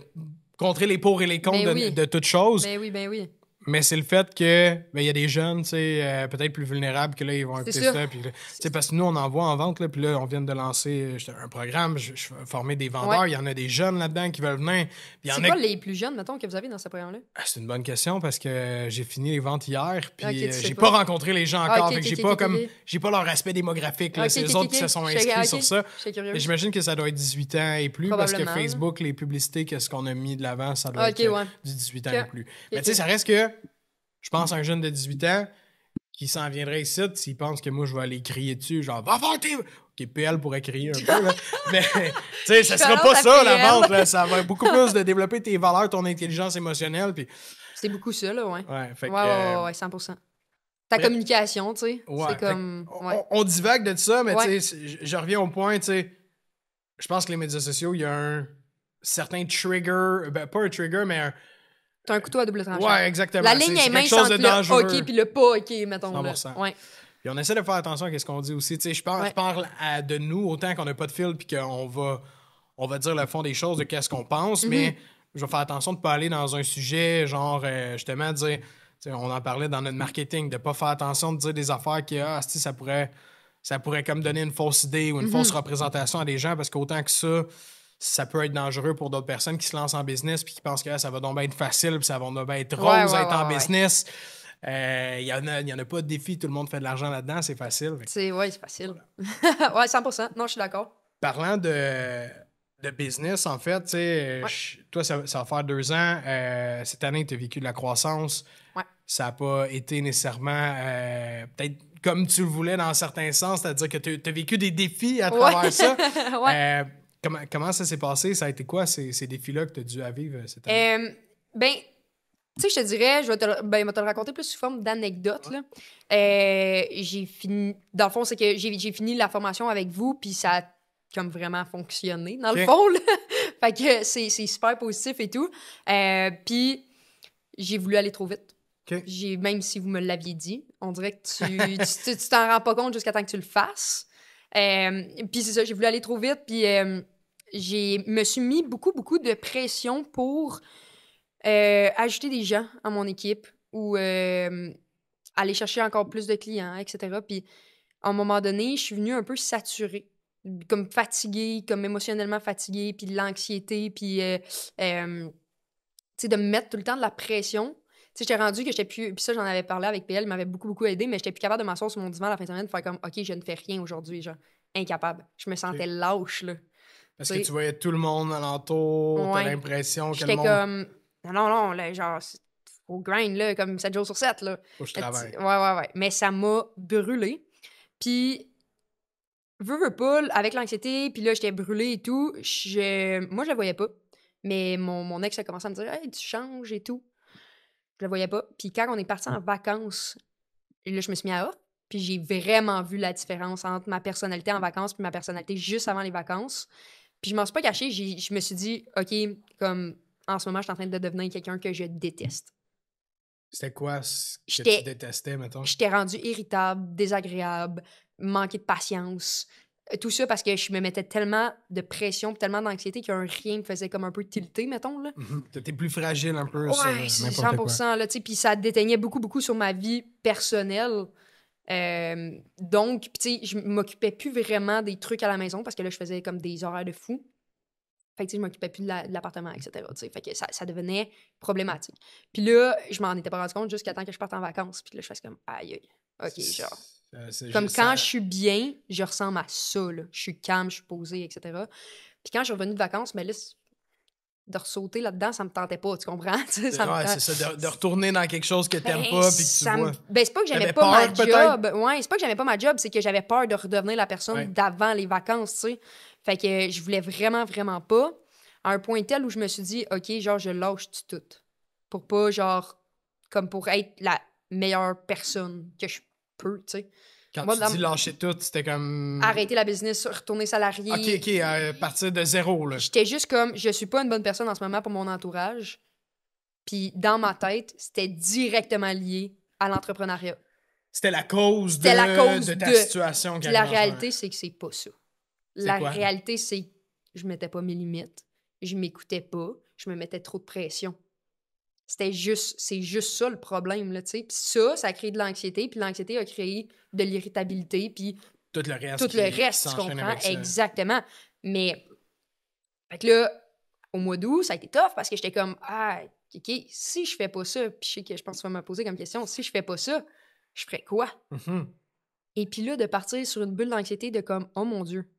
contrer les pour et les contre Ben oui. de toute chose. Ben oui. Mais c'est le fait que il y a des jeunes, tu sais, peut-être plus vulnérables, que là, ils vont écouter ça. ça. Puis, tu sais, parce que nous, on envoie en vente, là, puis là, on vient de lancer un programme, je formais des vendeurs. Ouais. Il y en a des jeunes là-dedans qui veulent venir. Puis il y en C'est a... quoi les plus jeunes, mettons, que vous avez dans ce programme-là? Ah, c'est une bonne question parce que j'ai fini les ventes hier, puis Ok, tu sais j'ai pas. pas rencontré les gens encore. ok, fait que ok, j'ai ok, pas ok, comme ok. j'ai pas leur aspect démographique. Là. Ok, C'est ok, eux ok, autres qui se ok. sont J'étais- inscrits ok, sur ça. j'étais curieux. Mais j'imagine que ça doit être 18 ans et plus parce que Probablement, là. Facebook, les publicités, qu'est-ce qu'on a mis de l'avant, ça doit Ok, être ouais. du 18 ans Ok. et plus. Mais tu sais, ça reste que je pense à un jeune de 18 ans qui s'en viendrait ici s'il pense que moi je vais aller crier dessus, genre va faire tes. Ok, PL pourrait crier un peu, là. Mais tu sais, ça sera pas Shout-out ça à la PL. vente, là. Ça va être beaucoup plus de développer tes valeurs, ton intelligence émotionnelle. Puis, C'est beaucoup ça, là, ouais. ouais, fait que, Ouais, 100%. Ta bref. communication, tu sais. Ouais, c'est fait comme. que Ouais. on divague de ça, mais Ouais. tu sais, je reviens au point, tu sais. Je pense que les médias sociaux, il y a un certain trigger, ben pas un trigger, mais un. T'as un couteau à double tranchant. Ouais, exactement. La ligne C'est est quelque mince chose de entre dangereux. le OK puis le pas OK, mettons. Là. 100%. Ouais. Puis on essaie de faire attention à ce qu'on dit aussi. Tu sais, je Ouais. parle de nous autant qu'on n'a pas de fil puis qu'on on va dire le fond des choses de qu'est-ce qu'on pense, mais je vais faire attention de ne pas aller dans un sujet genre justement dire, tu sais, on en parlait dans notre marketing, de ne pas faire attention de dire des affaires qui ça pourrait comme donner une fausse idée ou une fausse représentation à des gens parce qu'autant que ça peut être dangereux pour d'autres personnes qui se lancent en business puis qui pensent que ça va donc bien être facile puis ça va donc bien être rose Ouais, être en ouais. business. Il y en a pas de défi, tout le monde fait de l'argent là-dedans, c'est facile. Fait que, C'est facile. Ouais, 100%. Non, je suis d'accord. parlant de business, en fait, tu sais, toi, ça va faire 2 ans. Cette année, tu as vécu de la croissance. Ouais. Ça n'a pas été nécessairement peut-être comme tu le voulais dans certains sens, c'est-à-dire que tu as vécu des défis à travers ça. Ouais. Comment ça s'est passé? Ça a été quoi ces défis-là que tu as dû à vivre cette année? Ben, tu sais, je te dirais, je vais te le raconter plus sous forme d'anecdote. Là. J'ai fini. Dans le fond, c'est que j'ai fini la formation avec vous, puis ça a comme vraiment fonctionné, dans le fond. Là. Fait que c'est super positif et tout. Puis j'ai voulu aller trop vite. OK. Même si vous me l'aviez dit, on dirait que tu t'en rends pas compte jusqu'à temps que tu le fasses. Puis c'est ça, j'ai voulu aller trop vite, puis me suis mis beaucoup de pression pour ajouter des gens à mon équipe ou aller chercher encore plus de clients, etc. Puis à un moment donné, je suis venue un peu saturée, comme fatiguée, comme émotionnellement fatiguée, puis de l'anxiété, puis tu sais, de me mettre tout le temps de la pression. Tu sais, j'étais rendue que j'étais plus... Puis ça, j'en avais parlé avec PL, il m'avait beaucoup aidé, mais j'étais plus capable de m'asseoir sur mon divan à la fin de semaine de faire comme, OK, je ne fais rien aujourd'hui, genre, incapable. Je me sentais lâche, là. Parce que tu voyais tout le monde alentour, Ouais. t'as l'impression que le J'étais monde... comme... Non, là, genre, faut grind, là, comme 7 jours sur 7, là. Faut que je travaille. Ouais. Mais ça m'a brûlé. Puis, veux pas, avec l'anxiété, puis là, j'étais brûlée et tout, moi, je la voyais pas. Mais mon ex a commencé à me dire « Hey, tu changes et tout. » Je la voyais pas. Puis quand on est parti en vacances, là, je me suis mis à off. Puis j'ai vraiment vu la différence entre ma personnalité en vacances puis ma personnalité juste avant les vacances. Puis je m'en suis pas cachée. Je me suis dit, OK, comme en ce moment, je suis en train de devenir quelqu'un que je déteste. C'était quoi ce que J'étais- tu détestais, mettons? J'étais rendue irritable, désagréable, manquer de patience. Tout ça parce que je me mettais tellement de pression, tellement d'anxiété qu'un rien me faisait comme un peu tilter, mettons, là. T'étais plus fragile un peu sur Ouais, c'est n'importe quoi. 100%, là, tu sais, puis ça déteignait beaucoup sur ma vie personnelle. Donc, puis tu sais, je m'occupais plus vraiment des trucs à la maison parce que là, je faisais comme des horaires de fou. Fait que tu sais, je m'occupais plus de l'appartement, etc. tu sais. Fait que ça devenait problématique. Puis là, je m'en étais pas rendu compte jusqu'à temps que je parte en vacances. Puis là, je fasse comme, aïe, OK, genre. C'est Comme juste quand ça. je suis bien, je ressemble à ça, là. Je suis calme, je suis posée, etc. Puis quand je suis revenue de vacances, mais là, de ressauter là-dedans, ça me tentait pas, tu comprends? Tu sais, ça me Ouais, tente- c'est ça, de retourner dans quelque chose que t'aimes Ben, pas puis que tu ça me- vois. Ben, c'est pas que j'aimais T'avais pas ma peur, peut-être? job. Ouais, c'est pas que j'aimais pas ma job, c'est que j'avais peur de redevenir la personne Ouais. d'avant les vacances, tu sais. Fait que je voulais vraiment pas. À un point tel où je me suis dit, OK, genre, je lâche tout. Pour pas, genre, comme pour être la meilleure personne que je peux, tu sais. Quand Moi, tu dans- dis lâcher tout, c'était comme... Arrêter la business, retourner salarié. OK, partir de zéro, là. J'étais juste comme, je suis pas une bonne personne en ce moment pour mon entourage. Puis dans ma tête, c'était directement lié à l'entrepreneuriat. C'était la cause C'était la cause de ta de- situation. qui Puis la arrive en ce réalité, c'est que c'est pas ça. La quoi? réalité, c'est que je mettais pas mes limites, je m'écoutais pas, je me mettais trop de pression. c'est juste ça le problème, là, tu sais. Puis ça a créé de l'anxiété, puis l'anxiété a créé de l'irritabilité, puis Tout le reste. tout le reste, tu s'enchaîne comprends? avec ça. Exactement. Mais, fait que là, au mois d'août, ça a été tough parce que j'étais comme, OK, si je fais pas ça, puis je pense que tu vas me poser comme question, si je fais pas ça, je ferais quoi? Mhm. Et puis là, de partir sur une bulle d'anxiété de comme, oh mon Dieu,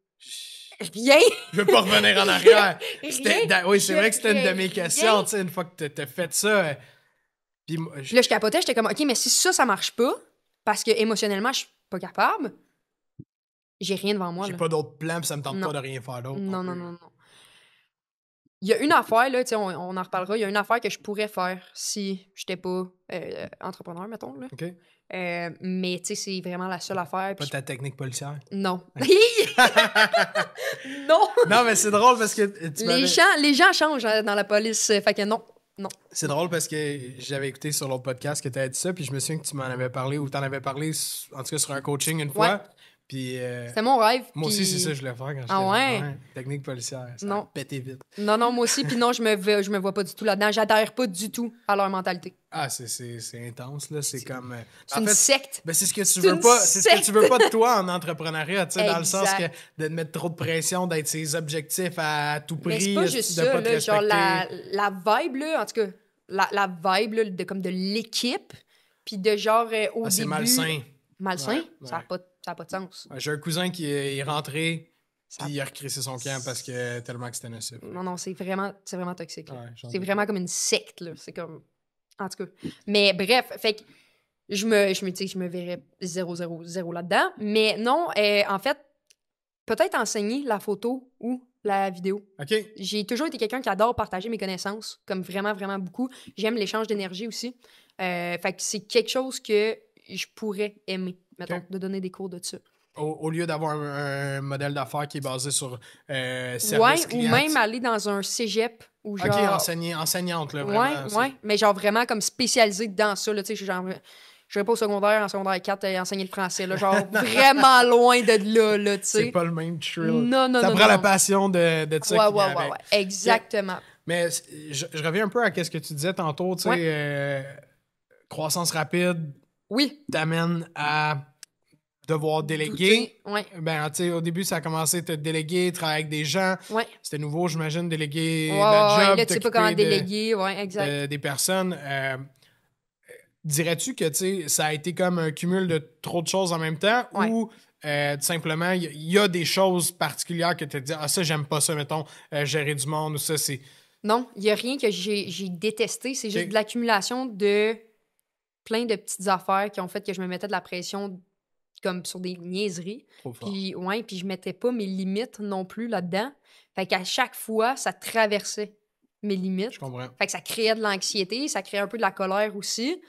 rien! Je veux pas revenir en arrière. Rien. Oui, c'est vrai que c'était une de mes Rien. questions, tu sais, une fois que t'as fait ça. Puis moi, Puis là, je capotais, j'étais comme, OK, mais si ça marche pas, parce que émotionnellement, je suis pas capable, j'ai rien devant moi. j'ai Là. pas d'autre plan, puis ça me tente Non. pas de rien faire d'autre. Non, plus. non. Il y a une affaire, là, tu sais, on en reparlera, il y a une affaire que je pourrais faire si j'étais pas entrepreneur, mettons, là. OK. Mais, tu sais, c'est vraiment la seule affaire. Pas puis ta technique policière. Non. Non! Non, mais c'est drôle parce que tu m'avais- Les gens changent dans la police, fait que non. C'est drôle parce que j'avais écouté sur l'autre podcast que tu avais dit ça, puis je me souviens que tu m'en avais parlé ou tu en avais parlé, en tout cas sur un coaching une fois. Puis C'est mon rêve. moi aussi, puis- c'est ça que je voulais faire quand j'étais Ah ouais? jeune. Technique policière. Ça Non. a pété vite. Non, moi aussi, puis non, je me vois pas du tout là-dedans. J'adhère pas du tout à leur mentalité. Ah, c'est intense, là. C'est comme. C'est une secte. ben, c'est ce que tu C'est veux une pas. C'est ce que secte. tu veux pas de toi en entrepreneuriat, tu sais, dans le sens que Exact. de te mettre trop de pression, d'être ses objectifs à tout prix. Mais c'est pas juste de ça, pas te là, genre respecter. la vibe, là, en tout cas, la vibe là, de l'équipe, puis de genre au Ah, c'est début... malsain. Malsain? Ouais, Ça ouais. a pas de sens. J'ai un cousin qui est rentré, Ça- puis il a recrissé son camp parce que tellement que c'était nocif. Non, c'est vraiment toxique. là. Ouais, j'en C'est doute. vraiment comme une secte, là. C'est comme... En tout cas. Mais bref, fait que je me verrais 0 là-dedans. Mais non, en fait, peut-être enseigner la photo ou la vidéo. OK. J'ai toujours été quelqu'un qui adore partager mes connaissances, comme vraiment, vraiment beaucoup. J'aime l'échange d'énergie aussi. Fait que c'est quelque chose que je pourrais aimer, mettons, Ok. de donner des cours de ça. Au lieu d'avoir un modèle d'affaires qui est basé sur service Ouais, ou client. même aller dans un cégep ou genre... OK, enseignante, là, vraiment. Ouais. Mais genre vraiment comme spécialisé dans ça, là, tu sais, genre... Je vais pas au secondaire, en secondaire 4, enseigner le français, là, genre vraiment loin de là, tu sais. C'est pas le même thrill. Non, Ça non, prend la non. passion de ça qui vient avec. Ouais. Exactement. Mais je reviens un peu à ce que tu disais tantôt, tu sais, Ouais. croissance rapide Oui. t'amène à devoir déléguer. Ouais. Ben, tu sais, au début, ça a commencé à te déléguer, travailler avec des gens. Ouais. C'était nouveau, j'imagine, déléguer Ouais, la ouais, job, là, tu sais pas t'occuper comment de- déléguer, ouais, exact. des personnes. Dirais-tu que, tu sais, ça a été comme un cumul de trop de choses en même temps Ouais. ou tout simplement, il y a des choses particulières que tu te dis, ah, ça, j'aime pas ça, mettons, gérer du monde ou ça, c'est. Non, il y a rien que j'ai détesté, c'est juste Ok. de l'accumulation de plein de petites affaires qui ont fait que je me mettais de la pression comme sur des niaiseries. Trop fort. Puis je mettais pas mes limites non plus là-dedans. Fait qu'à chaque fois, ça traversait mes limites. Je comprends. Fait que ça créait de l'anxiété, ça créait un peu de la colère aussi.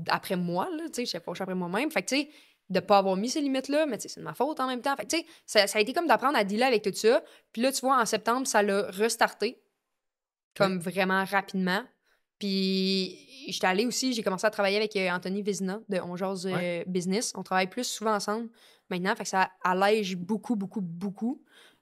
Après moi, là, tu sais, j'étais fâchée après moi-même. Fait que, tu sais, de pas avoir mis ces limites-là, mais tu sais, c'est de ma faute en même temps. Fait que, tu sais, ça a été comme d'apprendre à dealer avec tout ça. Puis là, tu vois, en septembre, ça l'a restarté, comme vraiment rapidement. Puis j'étais allée aussi, j'ai commencé à travailler avec Anthony Vézina de On Jase Business. On travaille plus souvent ensemble maintenant, fait que ça allège beaucoup.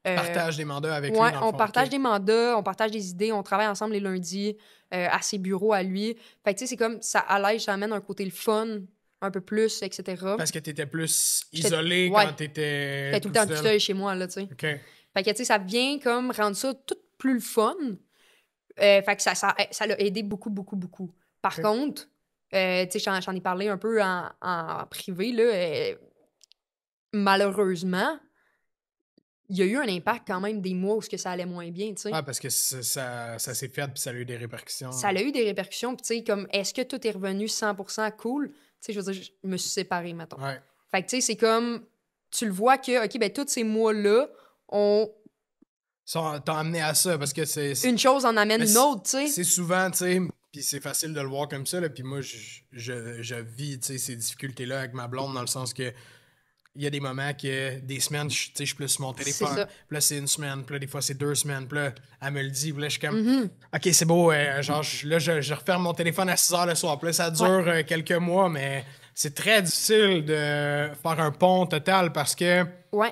Partage des mandats avec lui. Ouais, dans le on fond, partage ok. des mandats, on partage des idées, on travaille ensemble les lundis à ses bureaux à lui. Fait que tu sais, c'est comme ça allège, ça amène un côté le fun un peu plus, etc. Parce que t'étais plus J'étais- isolé ouais. quand t'étais. J'étais tout le temps tout seul chez moi, là, tu sais. OK. Fait que, tu sais, ça vient comme rendre ça tout plus le fun. Fait que ça l'a aidé beaucoup. Par Ok. contre, tu sais, j'en ai parlé un peu en privé, là. Malheureusement, il y a eu un impact quand même des mois où ça allait moins bien, tu sais. Ah, parce que ça s'est fait puis ça a eu des répercussions. Ça a eu des répercussions, puis tu sais, comme, est-ce que tout est revenu 100% cool? Tu sais, je veux dire, je me suis séparée, mettons. Ouais. Fait que, tu sais, c'est comme, tu le vois que, OK, ben, tous ces mois-là, Ça t'a amené à ça parce que c'est. une chose en amène Mais une autre, tu sais. C'est souvent, tu sais, puis c'est facile de le voir comme ça, là, puis moi, je vis, tu sais, ces difficultés-là avec ma blonde dans le sens que il y a des moments que des semaines, tu sais, je suis plus sur mon téléphone, ça. puis là, c'est une semaine, puis là, des fois, c'est 2 semaines, puis là, elle me le dit, puis là, je suis comme, Mm-hmm. OK, c'est beau, genre, je referme mon téléphone à 6 heures le soir, puis là, ça dure quelques mois, mais c'est très difficile de faire un pont total parce que Ouais.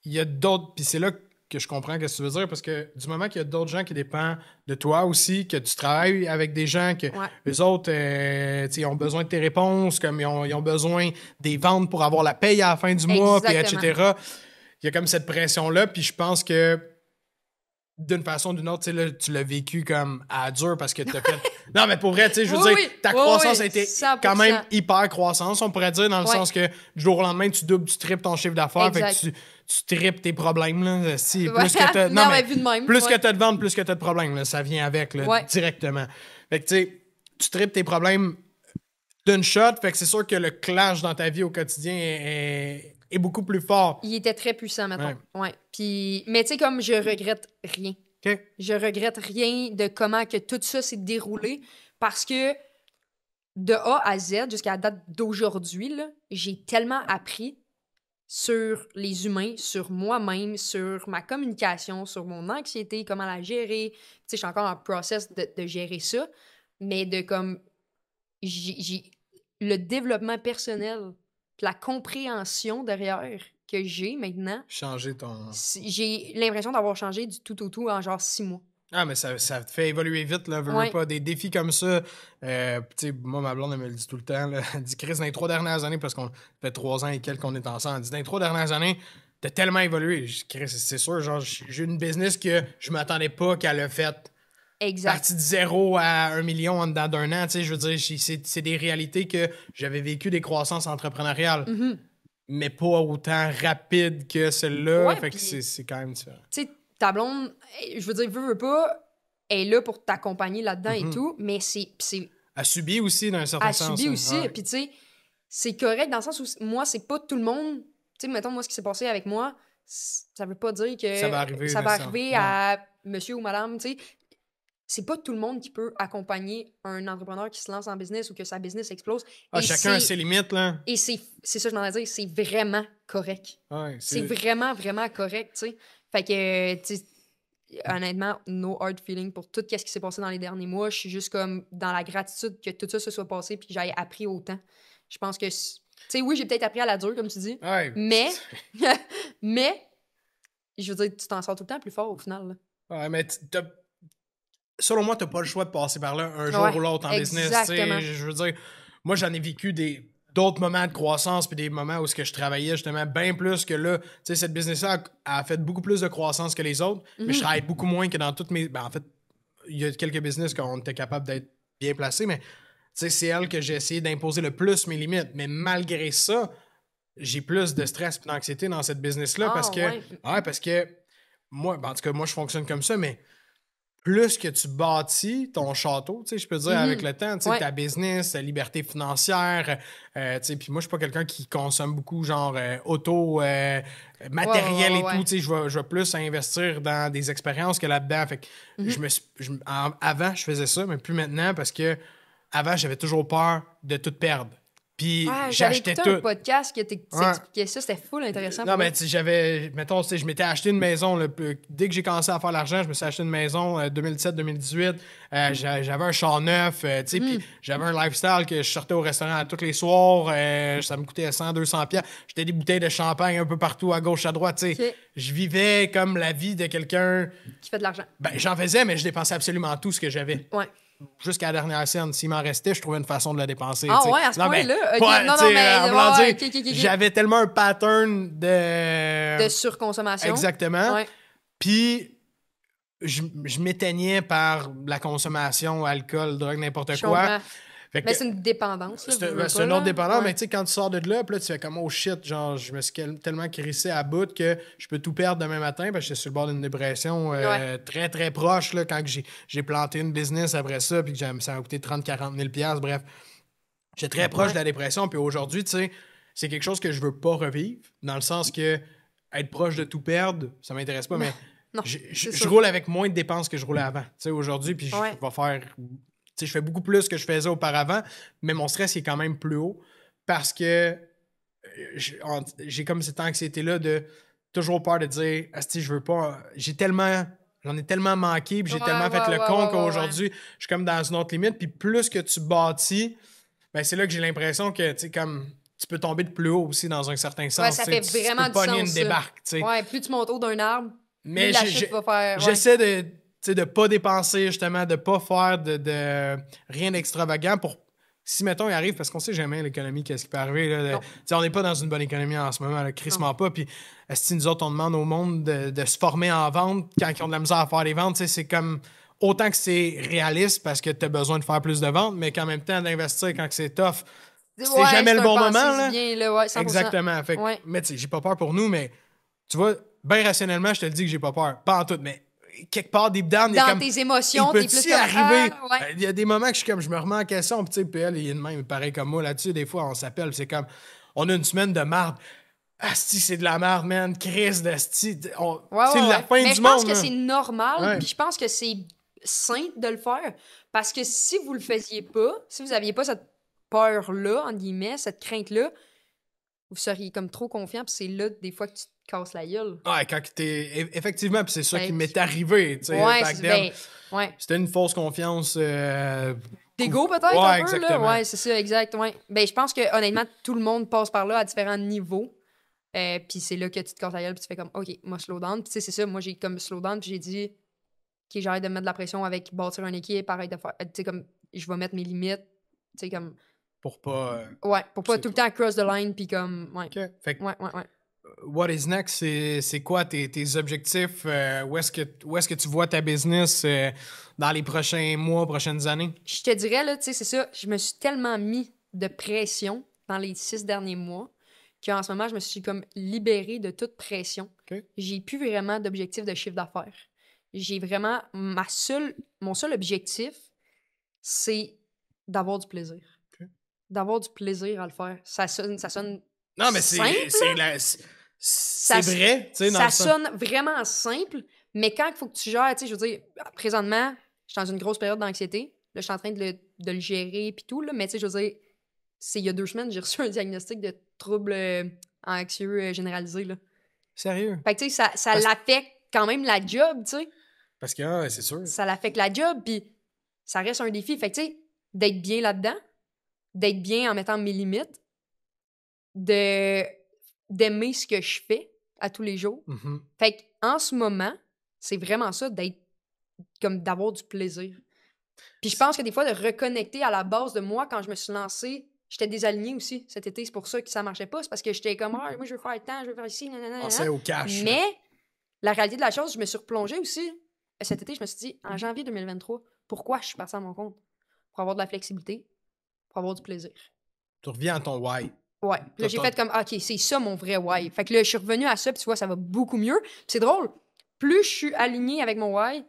il y a d'autres, puis c'est là que que je comprends ce que tu veux dire, parce que du moment qu'il y a d'autres gens qui dépendent de toi aussi, que tu travailles avec des gens, que eux autres, ils ont besoin de tes réponses, comme ils ont besoin des ventes pour avoir la paye à la fin du mois, puis etc. Il y a comme cette pression-là, puis je pense que d'une façon ou d'une autre, là, tu l'as vécu comme à dur parce que tu as fait... Non, mais pour vrai, je veux dire, ta croissance a été 100%. quand même hyper croissance, on pourrait dire, dans le sens que du jour au lendemain, tu doubles, tu triples ton chiffre d'affaires, fait que tu triples tes problèmes. Là, si, plus que t'as, non, mais vu de même, plus que tu as de ventes, plus que tu as de problèmes. Là, ça vient avec, là, directement. Fait que tu triples tes problèmes d'une shot, fait que c'est sûr que le clash dans ta vie au quotidien est beaucoup plus fort. Il était très puissant, mettons. Ouais. Puis, mais tu sais, comme je regrette rien. Okay. Je regrette rien de comment que tout ça s'est déroulé parce que de A à Z, jusqu'à la date d'aujourd'hui, là, j'ai tellement appris sur les humains, sur moi-même, sur ma communication, sur mon anxiété, comment la gérer. Tu sais, je suis encore en process de gérer ça, mais de comme... j'ai le développement personnel, la compréhension derrière que j'ai maintenant. Changer ton... J'ai l'impression d'avoir changé du tout au tout en genre 6 mois. Ah, mais ça te fait évoluer vite, là. Veux pas des défis comme ça. Tu sais, moi, ma blonde, elle me le dit tout le temps, là. Elle dit, Chris, dans les 3 dernières années, parce qu'on fait 3 ans et quelques qu'on est ensemble, elle dit, dans les 3 dernières années, t'as tellement évolué. Je dis, Chris, c'est sûr, genre, j'ai une business que je m'attendais pas qu'elle a fait. Exact. Parti de 0 à 1 million en dedans d'un an, tu sais, je veux dire, c'est des réalités que j'avais vécu des croissances entrepreneuriales. Mm-hmm. Mais pas autant rapide que celle-là. Fait que c'est quand même différent. Tu sais, ta blonde, je veux dire, veux pas, elle est là pour t'accompagner là-dedans et tout, mais c'est... Elle subit aussi, d'un certain sens. Elle subit aussi, puis tu sais, c'est correct dans le sens où, moi, c'est pas tout le monde... Tu sais, mettons, moi, ce qui s'est passé avec moi, ça veut pas dire que... Ça va arriver à monsieur ou madame, tu sais. C'est pas tout le monde qui peut accompagner un entrepreneur qui se lance en business ou que sa business explose. Chacun a ses limites, là. Et c'est ça que je m'en ai dit, c'est vraiment correct. Ouais, c'est vraiment, vraiment correct, tu sais. Fait que, tu sais, honnêtement, no hard feeling pour tout ce qui s'est passé dans les derniers mois. Je suis juste comme dans la gratitude que tout ça se soit passé puis que j'aille appris autant. Je pense que, tu sais, oui, j'ai peut-être appris à la dure, comme tu dis, mais, je veux dire, tu t'en sors tout le temps plus fort au final, là. Ouais, mais selon moi, t'as pas le choix de passer par là un jour ou l'autre en business. Je veux dire, moi, j'en ai vécu d'autres moments de croissance puis des moments où je travaillais justement bien plus que là. Tu sais, cette business-là a fait beaucoup plus de croissance que les autres, mais je travaille beaucoup moins que dans toutes mes... Ben, en fait, il y a quelques business qu'on était capable d'être bien placés, mais tu sais, c'est elle que j'ai essayé d'imposer le plus mes limites. Mais malgré ça, j'ai plus de stress et d'anxiété dans cette business-là parce que moi, en tout cas, moi, je fonctionne comme ça, mais plus que tu bâtis ton château, tu sais, je peux dire, avec le temps, tu sais, ta business, ta liberté financière, tu sais, puis moi, je suis pas quelqu'un qui consomme beaucoup, genre, auto, matériel et tout, tu sais, je vais plus investir dans des expériences que là-dedans, fait que avant, je faisais ça, mais plus maintenant, parce que avant, j'avais toujours peur de tout perdre. Puis j'achetais tout. un podcast qui expliquait ça, c'était full intéressant. Non, mais j'avais, mettons, je m'étais acheté une maison, là, dès que j'ai commencé à faire l'argent, je me suis acheté une maison 2017-2018, j'avais un char neuf, tu sais, puis j'avais un lifestyle que je sortais au restaurant tous les soirs, ça me coûtait 100-200$, j'étais des bouteilles de champagne un peu partout, à gauche, à droite, tu sais. Je vivais comme la vie de quelqu'un... qui fait de l'argent. Ben, j'en faisais, mais je dépensais absolument tout ce que j'avais. Ouais. Jusqu'à la dernière scène, s'il m'en restait, je trouvais une façon de la dépenser. Ah ouais, à ce point-là? J'avais tellement un pattern de surconsommation. Exactement. Ouais. Puis, je m'éteignais par la consommation, alcool, drogue, n'importe quoi. Mais c'est une dépendance. C'est une autre dépendance, mais tu sais, quand tu sors de là, puis là, tu fais comme oh shit, genre, je me suis tellement crissé à bout que je peux tout perdre demain matin, parce que j'étais sur le bord d'une dépression très, très proche, là, quand j'ai planté une business après ça, puis que ça m'a coûté 30-40 000$, bref. J'étais très proche de la dépression, puis aujourd'hui, tu sais, c'est quelque chose que je veux pas revivre, dans le sens que être proche de tout perdre, ça m'intéresse pas, mais je roule avec moins de dépenses que je roulais avant, tu sais, aujourd'hui, puis je vais faire... Tu sais, je fais beaucoup plus que je faisais auparavant, mais mon stress est quand même plus haut parce que j'ai comme cette anxiété-là de toujours peur de dire asti, je veux pas. J'en ai tellement manqué, puis j'ai tellement fait le con qu'aujourd'hui, je suis comme dans une autre limite. Puis plus que tu bâtis, ben c'est là que j'ai l'impression que tu sais, comme tu peux tomber de plus haut aussi dans un certain sens. Ouais, ça fait vraiment du sens. une débarque, tu sais. Ouais, plus tu montes haut d'un arbre, Mais la chute va faire... ouais. j'essaie de pas dépenser, justement, de pas faire de rien d'extravagant pour... Si, mettons, il arrive, parce qu'on sait jamais l'économie, qu'est-ce qui peut arriver. Là, on n'est pas dans une bonne économie en ce moment, là, crissement pas. Puis, si nous autres, on demande au monde de se former en vente quand ils ont de la misère à faire les ventes, c'est comme... Autant que c'est réaliste parce que tu as besoin de faire plus de ventes, mais qu'en même temps, d'investir quand c'est tough, c'est jamais le bon moment. Là. Bien, là, ouais, 100%. Exactement. Fait que, mais tu sais, j'ai pas peur pour nous, mais tu vois, bien rationnellement, je te le dis que j'ai pas peur. Pas en tout, mais quelque part, deep down, il y a comme... tes émotions, t'es plus comme... arriver. Il y a des moments que je me remets en question, puis tu sais, PL, il est de même, pareil comme moi là-dessus. Des fois, on s'appelle, c'est comme, on a une semaine de marde. Asti, c'est de la merde, man. Crise d'asti. C'est la fin mais du monde. Je pense que c'est normal, puis je pense que c'est sain de le faire. Parce que si vous le faisiez pas, si vous aviez pas cette peur-là, entre guillemets, cette crainte-là, vous seriez comme trop confiant, puis c'est là, des fois, que tu te casses la gueule. Ouais, quand t'es... Effectivement, puis c'est ça qui m'est arrivé, tu sais, back then. C'était une fausse confiance... D'ego, peut-être, un peu, exactement. là? Ouais, c'est ça, exact, Ben, je pense que, honnêtement, tout le monde passe par là à différents niveaux. Puis c'est là que tu te casses la gueule, puis tu fais comme, OK, moi, slow down. Puis tu sais, c'est ça, moi, j'ai comme slow down, puis j'ai dit, OK, j'arrête de me mettre de la pression avec bâtir une équipe, arrête de faire... Tu sais, comme, je vais mettre mes limites, tu sais, comme... Pour pas... pour pas tout le temps cross the line, puis comme... OK. Fait que, ouais. What is next? C'est quoi tes objectifs? Où est-ce que tu vois ta business dans les prochains mois, prochaines années? Je te dirais, là, tu sais, c'est ça, je me suis tellement mis de pression dans les 6 derniers mois qu'en ce moment, je me suis comme libérée de toute pression. Okay. J'ai plus vraiment d'objectif de chiffre d'affaires. J'ai vraiment... Mon seul objectif, c'est d'avoir du plaisir. Okay. D'avoir du plaisir à le faire. Ça sonne non, mais simple. C'est vrai, tu sais, ça sonne vraiment simple, mais quand il faut que tu gères, tu sais, je veux dire, présentement, je suis dans une grosse période d'anxiété. Là, je suis en train de le gérer puis tout, là, mais tu sais, je veux dire, il y a 2 semaines, j'ai reçu un diagnostic de trouble anxieux généralisé, là. Sérieux? Fait que, tu sais, ça l'affecte quand même la job, tu sais. Parce que, c'est sûr. Ça l'affecte la job, puis ça reste un défi. Fait que, tu sais, d'être bien là-dedans, d'être bien en mettant mes limites, d'aimer ce que je fais à tous les jours. Mm-hmm. Fait qu'en ce moment, c'est vraiment ça, d'avoir du plaisir. Puis je pense que des fois, de reconnecter à la base de moi, quand je me suis lancée, j'étais désalignée aussi cet été. C'est pour ça que ça marchait pas. C'est parce que j'étais comme, moi, je veux faire tant, je veux faire ici, nanana. C'est au cash. Mais la réalité de la chose, je me suis replongée aussi. Cet été, je me suis dit, en janvier 2023, pourquoi je suis partie à mon compte? Pour avoir de la flexibilité, pour avoir du plaisir. Tu reviens à ton why. Ouais. Puis là, j'ai fait comme, OK, c'est ça mon vrai why. Fait que là, je suis revenue à ça, puis tu vois, ça va beaucoup mieux. Puis c'est drôle. Plus je suis alignée avec mon why,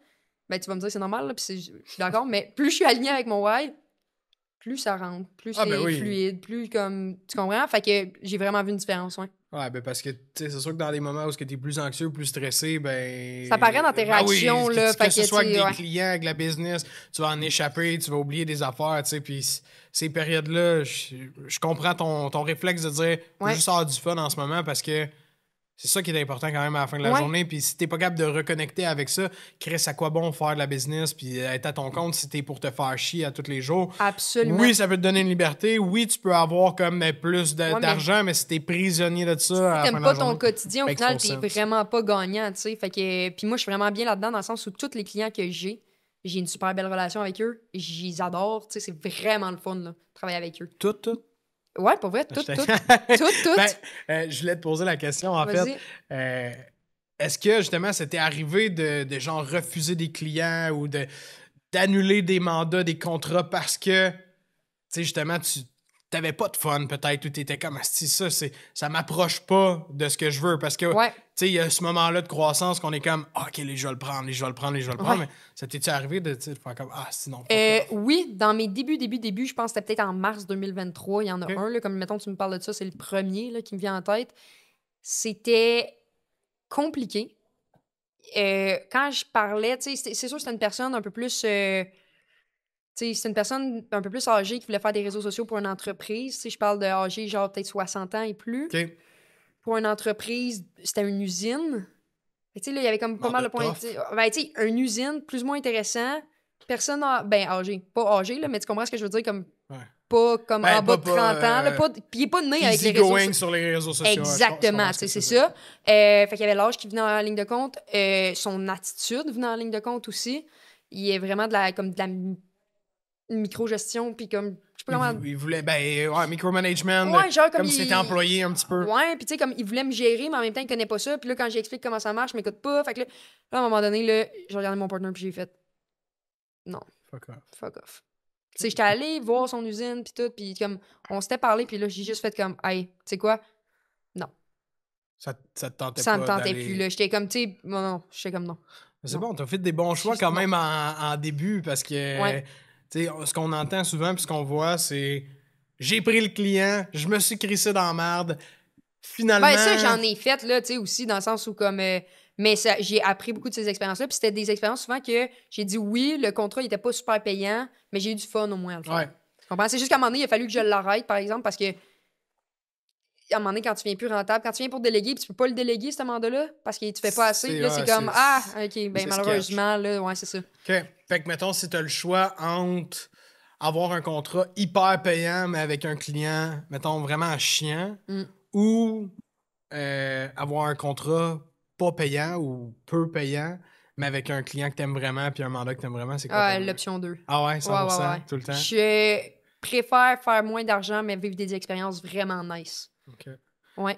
ben tu vas me dire c'est normal, là, puis je suis d'accord, mais plus je suis alignée avec mon why, plus ça rentre, plus c'est fluide, plus comme... Tu comprends? Fait que j'ai vraiment vu une différence, ouais. Ouais, ben parce que, tu sais, c'est sûr que dans les moments où tu es plus anxieux, plus stressé, ben... Ça paraît dans tes réactions, là. Que ce soit avec des clients, avec la business, tu vas en échapper, tu vas oublier des affaires, tu sais, puis ces périodes-là, je comprends ton réflexe de dire « Faut juste avoir du fun en ce moment » parce que c'est ça qui est important quand même à la fin de la journée. Puis si t'es pas capable de reconnecter avec ça, Chris, à quoi bon faire de la business puis être à ton compte si t'es pour te faire chier à tous les jours? Absolument. Oui, ça peut te donner une liberté. Oui, tu peux avoir comme plus d'argent, mais si t'es prisonnier de ça... Si t'aimes pas ton quotidien, au final, t'es vraiment pas gagnant, tu sais. Fait que... Puis moi, je suis vraiment bien là-dedans dans le sens où tous les clients que j'ai une super belle relation avec eux. Je les adore, tu sais. C'est vraiment le fun, là, de travailler avec eux. Tout. Ouais, pour vrai, tout. Tout. Ben, je voulais te poser la question, en fait. Est-ce que, justement, c'était arrivé de genre refuser des clients ou d'annuler des mandats, des contrats parce que, tu sais, justement, tu t'avais pas de fun, peut-être, ou t'étais comme, si ça m'approche pas de ce que je veux, parce que, tu sais, il y a ce moment-là de croissance qu'on est comme, OK, je vais le prendre, mais ça t'est-tu arrivé de faire comme, sinon... Oui, dans mes débuts, je pense que c'était peut-être en mars 2023, il y en a un, là, comme, mettons, tu me parles de ça, c'est le premier, là, qui me vient en tête. C'était compliqué. Quand je parlais, tu sais, c'est sûr que c'était une personne un peu plus... c'est une personne un peu plus âgée qui voulait faire des réseaux sociaux pour une entreprise. Je parle de âgé, genre peut-être 60 ans et plus. Okay. Pour une entreprise, c'était une usine. Là, il y avait comme pas mal de points. Une usine plus ou moins intéressant. Personne âgée. Pas âgée, là, mais tu comprends ce que je veux dire? Comme pas comme Ben, en bas de pas, 30 ans. Là, puis il est pas né avec les Easy réseaux going sociaux. sur les réseaux sociaux. Exactement, tu sais, c'est ça. Fait qu'il y avait l'âge qui venait en ligne de compte. Son attitude venait en ligne de compte aussi. Il est vraiment de la micro-gestion, puis comme... Je sais pas comment... Il voulait, micromanagement, Ouais, genre comme comme si il- t'étais employé un petit peu. Ouais, puis tu sais, comme il voulait me gérer, mais en même temps, il connaît pas ça. Puis là, quand j'explique comment ça marche, il m'écoute pas. Fait que là, à un moment donné, là, j'ai regardé mon partner, puis j'ai fait non, Fuck off. fuck off. Tu sais, j'étais allée voir son usine, puis tout, puis comme, on s'était parlé, puis là, j'ai juste fait comme, hey, tu sais quoi? Non, Ça te tentait ça pas me tentait d'aller- plus, là. J'étais comme, tu sais, non, j'étais comme non. C'est Non. bon, t'as fait des bons choix Juste quand non. même en début parce que Ouais. tu sais, ce qu'on entend souvent puis ce qu'on voit, c'est j'ai pris le client, je me suis crissé dans la merde. Finalement. Ben, ça, j'en ai fait, là, tu sais, aussi, dans le sens où, comme. Mais ça, j'ai appris beaucoup de ces expériences-là. Puis c'était des expériences souvent que j'ai dit oui, le contrat, il était pas super payant, mais j'ai eu du fun au moins à le faire. Ouais. Tu comprends? C'est juste qu'à un moment donné, il a fallu que je l'arrête, par exemple, parce que. À un moment donné, quand tu viens plus rentable, quand tu viens pour déléguer, puis tu peux pas le déléguer, ce mandat-là, parce que tu fais pas assez. Là, c'est comme, OK, c'est ben malheureusement, là, ouais, c'est ça. OK. Fait que, mettons, si t'as le choix entre avoir un contrat hyper payant, mais avec un client, mettons, vraiment chiant, Mm. ou avoir un contrat pas payant ou peu payant, mais avec un client que t'aimes vraiment puis un mandat que t'aimes vraiment, c'est quoi? Ah, ton- l'option 2. Ah ouais, 100%, Ouais. tout le temps? Je préfère faire moins d'argent, mais vivre des expériences vraiment nice. OK. Ouais,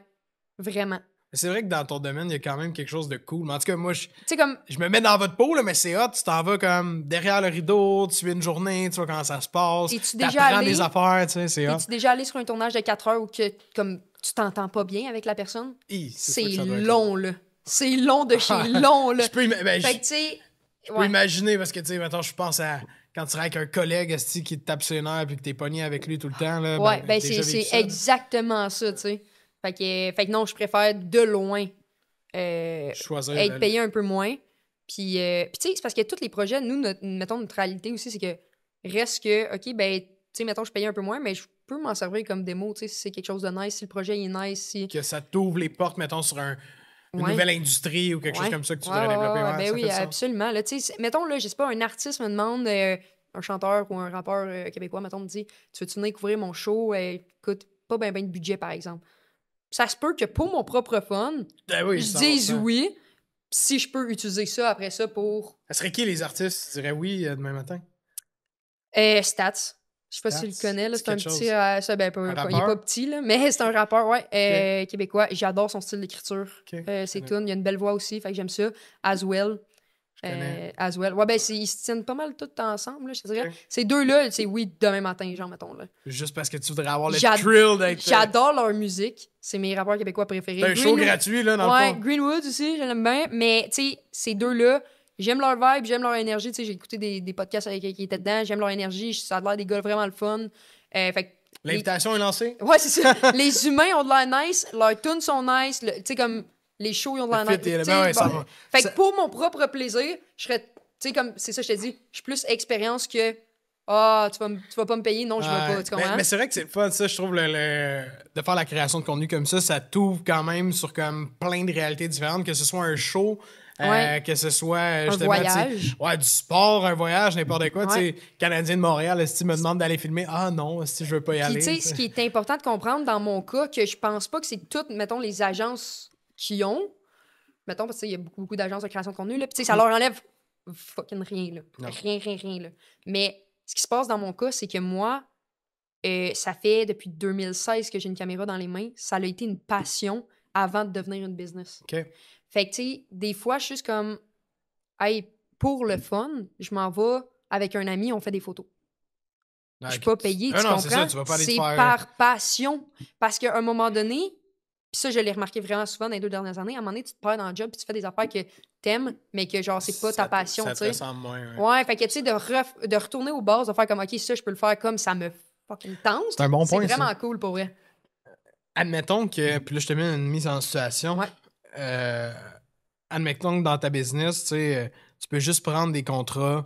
vraiment. C'est vrai que dans ton domaine, il y a quand même quelque chose de cool. Mais en tout cas, moi, Tu sais, comme, je me mets dans votre peau, là, mais c'est hot. Tu t'en vas comme derrière le rideau, tu fais une journée, tu vois comment ça se passe. Es-tu déjà T'apprends allé? des affaires, tu sais, c'est hot. es-tu déjà allé sur un tournage de 4 heures où que, comme, tu t'entends pas bien avec la personne? C'est sûr C'est que ça doit être long, là. C'est long de chez long, là. Je peux, Fait que, tu sais, je peux imaginer, parce que, tu sais, maintenant, je pense à quand tu serais avec un collègue esti, qui te tape ses nerfs puis que t'es pogné avec lui tout le temps. Là, Ouais, ben déjà c'est vécu ça, là. exactement ça, tu sais. Fait que non, je préfère de loin Choisir être le- payé un peu moins. Puis tu sais, c'est parce que tous les projets, nous, mettons, notre réalité aussi, c'est que reste que, OK, ben, tu sais, mettons, je paye un peu moins, mais je peux m'en servir comme démo, tu sais, si c'est quelque chose de nice, si le projet est nice, si... Que ça t'ouvre les portes, mettons, sur une Ouais. nouvelle industrie ou quelque chose Ouais. comme ça que tu Ouais, voudrais ouais, développer. ouais, Ouais, ben ça oui, fait du sens. absolument. Là, tu sais, mettons, là, je sais pas, un artiste me demande, un chanteur ou un rappeur québécois, mettons, me dit, tu veux-tu venir couvrir mon show? Écoute, pas ben de budget, par exemple. Ça se peut que pour mon propre fun, Ben oui, je 100%. dise oui, si je peux utiliser ça après ça pour Ça serait qui les artistes? Tu dirais oui demain matin? Stats. Je sais pas si tu le Stats, connais, là, c'est c'est un quelque petit. chose. Ça, ben, pas, Un il est rappeur? pas petit, là, mais c'est un rappeur, ouais, québécois. J'adore son style d'écriture. Ok. C'est tout. Il a une belle voix aussi, fait que j'aime ça. As well. connais. As well. Ouais, ben, ils se tiennent pas mal tous ensemble, là, je te dirais. Ok. Ces deux-là, c'est oui, demain matin, genre, mettons, là. Juste parce que tu voudrais avoir le J'ad- thrill d'être. J'adore leur musique. C'est mes rappeurs québécois préférés. C'est un show Greenwood- gratuit, là, dans Ouais, le fond. Greenwood aussi, je l'aime bien. Mais, tu sais, ces deux-là, j'aime leur vibe, j'aime leur énergie. Tu sais, j'ai écouté des podcasts avec qui étaient dedans. J'aime leur énergie. Ça a l'air des gars vraiment le fun. Fait que L'invitation est lancée? ouais, c'est ça. Les humains ont de l'air nice. Leurs tunes sont nice. Tu sais, comme les shows, ils ont de l'air Le nice. fit est- Tu sais, ben ouais, ça bon. va. Fait Ça- que pour mon propre plaisir, je serais. Tu sais, comme, c'est ça, je te dis, je suis plus expérience que. Ah, tu vas pas me payer, non, je veux Ouais. pas. Tu comprends? Mais c'est vrai que c'est le fun, ça, je trouve, de faire la création de contenu comme ça t'ouvre quand même sur comme plein de réalités différentes, que ce soit un show, Ouais. que ce soit justement, voyage. tu sais, ouais, du sport, un voyage, n'importe quoi. Ouais. Tu sais, Canadien de Montréal, si me demande d'aller filmer, ah non, si je veux pas y Puis, aller. tu sais, ce qui est important de comprendre dans mon cas, que je pense pas que c'est toutes, mettons, les agences qui ont. Mettons, parce qu'il y a beaucoup d'agences de création de contenu, là. Puis, tu sais, ça leur enlève fucking rien, là. Non. Rien, là. Mais ce qui se passe dans mon cas, c'est que moi, ça fait depuis 2016 que j'ai une caméra dans les mains. Ça a été une passion avant de devenir une business. OK. Fait que, tu sais, des fois, je suis juste comme, hey, pour le fun, je m'en vais avec un ami, on fait des photos. Je suis pas payé, tu non, c'est comprends? ça, tu vas pas aller te C'est faire- par passion. Parce qu'à un moment donné, puis ça, je l'ai remarqué vraiment souvent dans les 2 dernières années, à un moment donné, tu te perds dans le job puis tu fais des affaires que t'aimes, mais que genre, c'est pas ta passion, Ça tu te sais. ressemble moins. Ouais. Ouais, fait que tu sais, de retourner aux bases, de faire comme, OK, ça, je peux le faire comme ça me fucking tente. C'est un bon point, C'est ça. vraiment cool pour vrai. Admettons que, puis là, je te mets une mise en situation. Ouais. Admettons que dans ta business, tu sais, tu peux juste prendre des contrats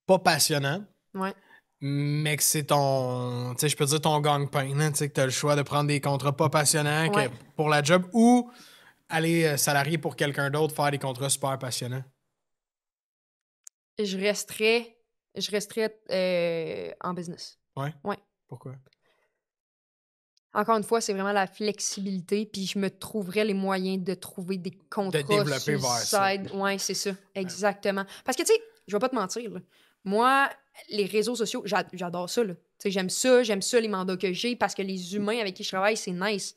pas passionnants, Ouais. mais que c'est ton, tu sais, je peux dire ton gang-pain, hein, tu sais, que t'as le choix de prendre des contrats pas passionnants Ouais. pour la job ou aller salarier pour quelqu'un d'autre, faire des contrats super passionnants. Je resterais en business. Ouais. Ouais. Pourquoi? Encore une fois, c'est vraiment la flexibilité, puis je me trouverais les moyens de trouver des contrats développer sur le vers ça. side. Ouais, c'est ça, exactement. Parce que, tu sais, je vais pas te mentir, là. Moi, les réseaux sociaux, j'adore ça, là. Tu sais, j'aime ça, les mandats que j'ai, parce que les humains avec qui je travaille, c'est nice.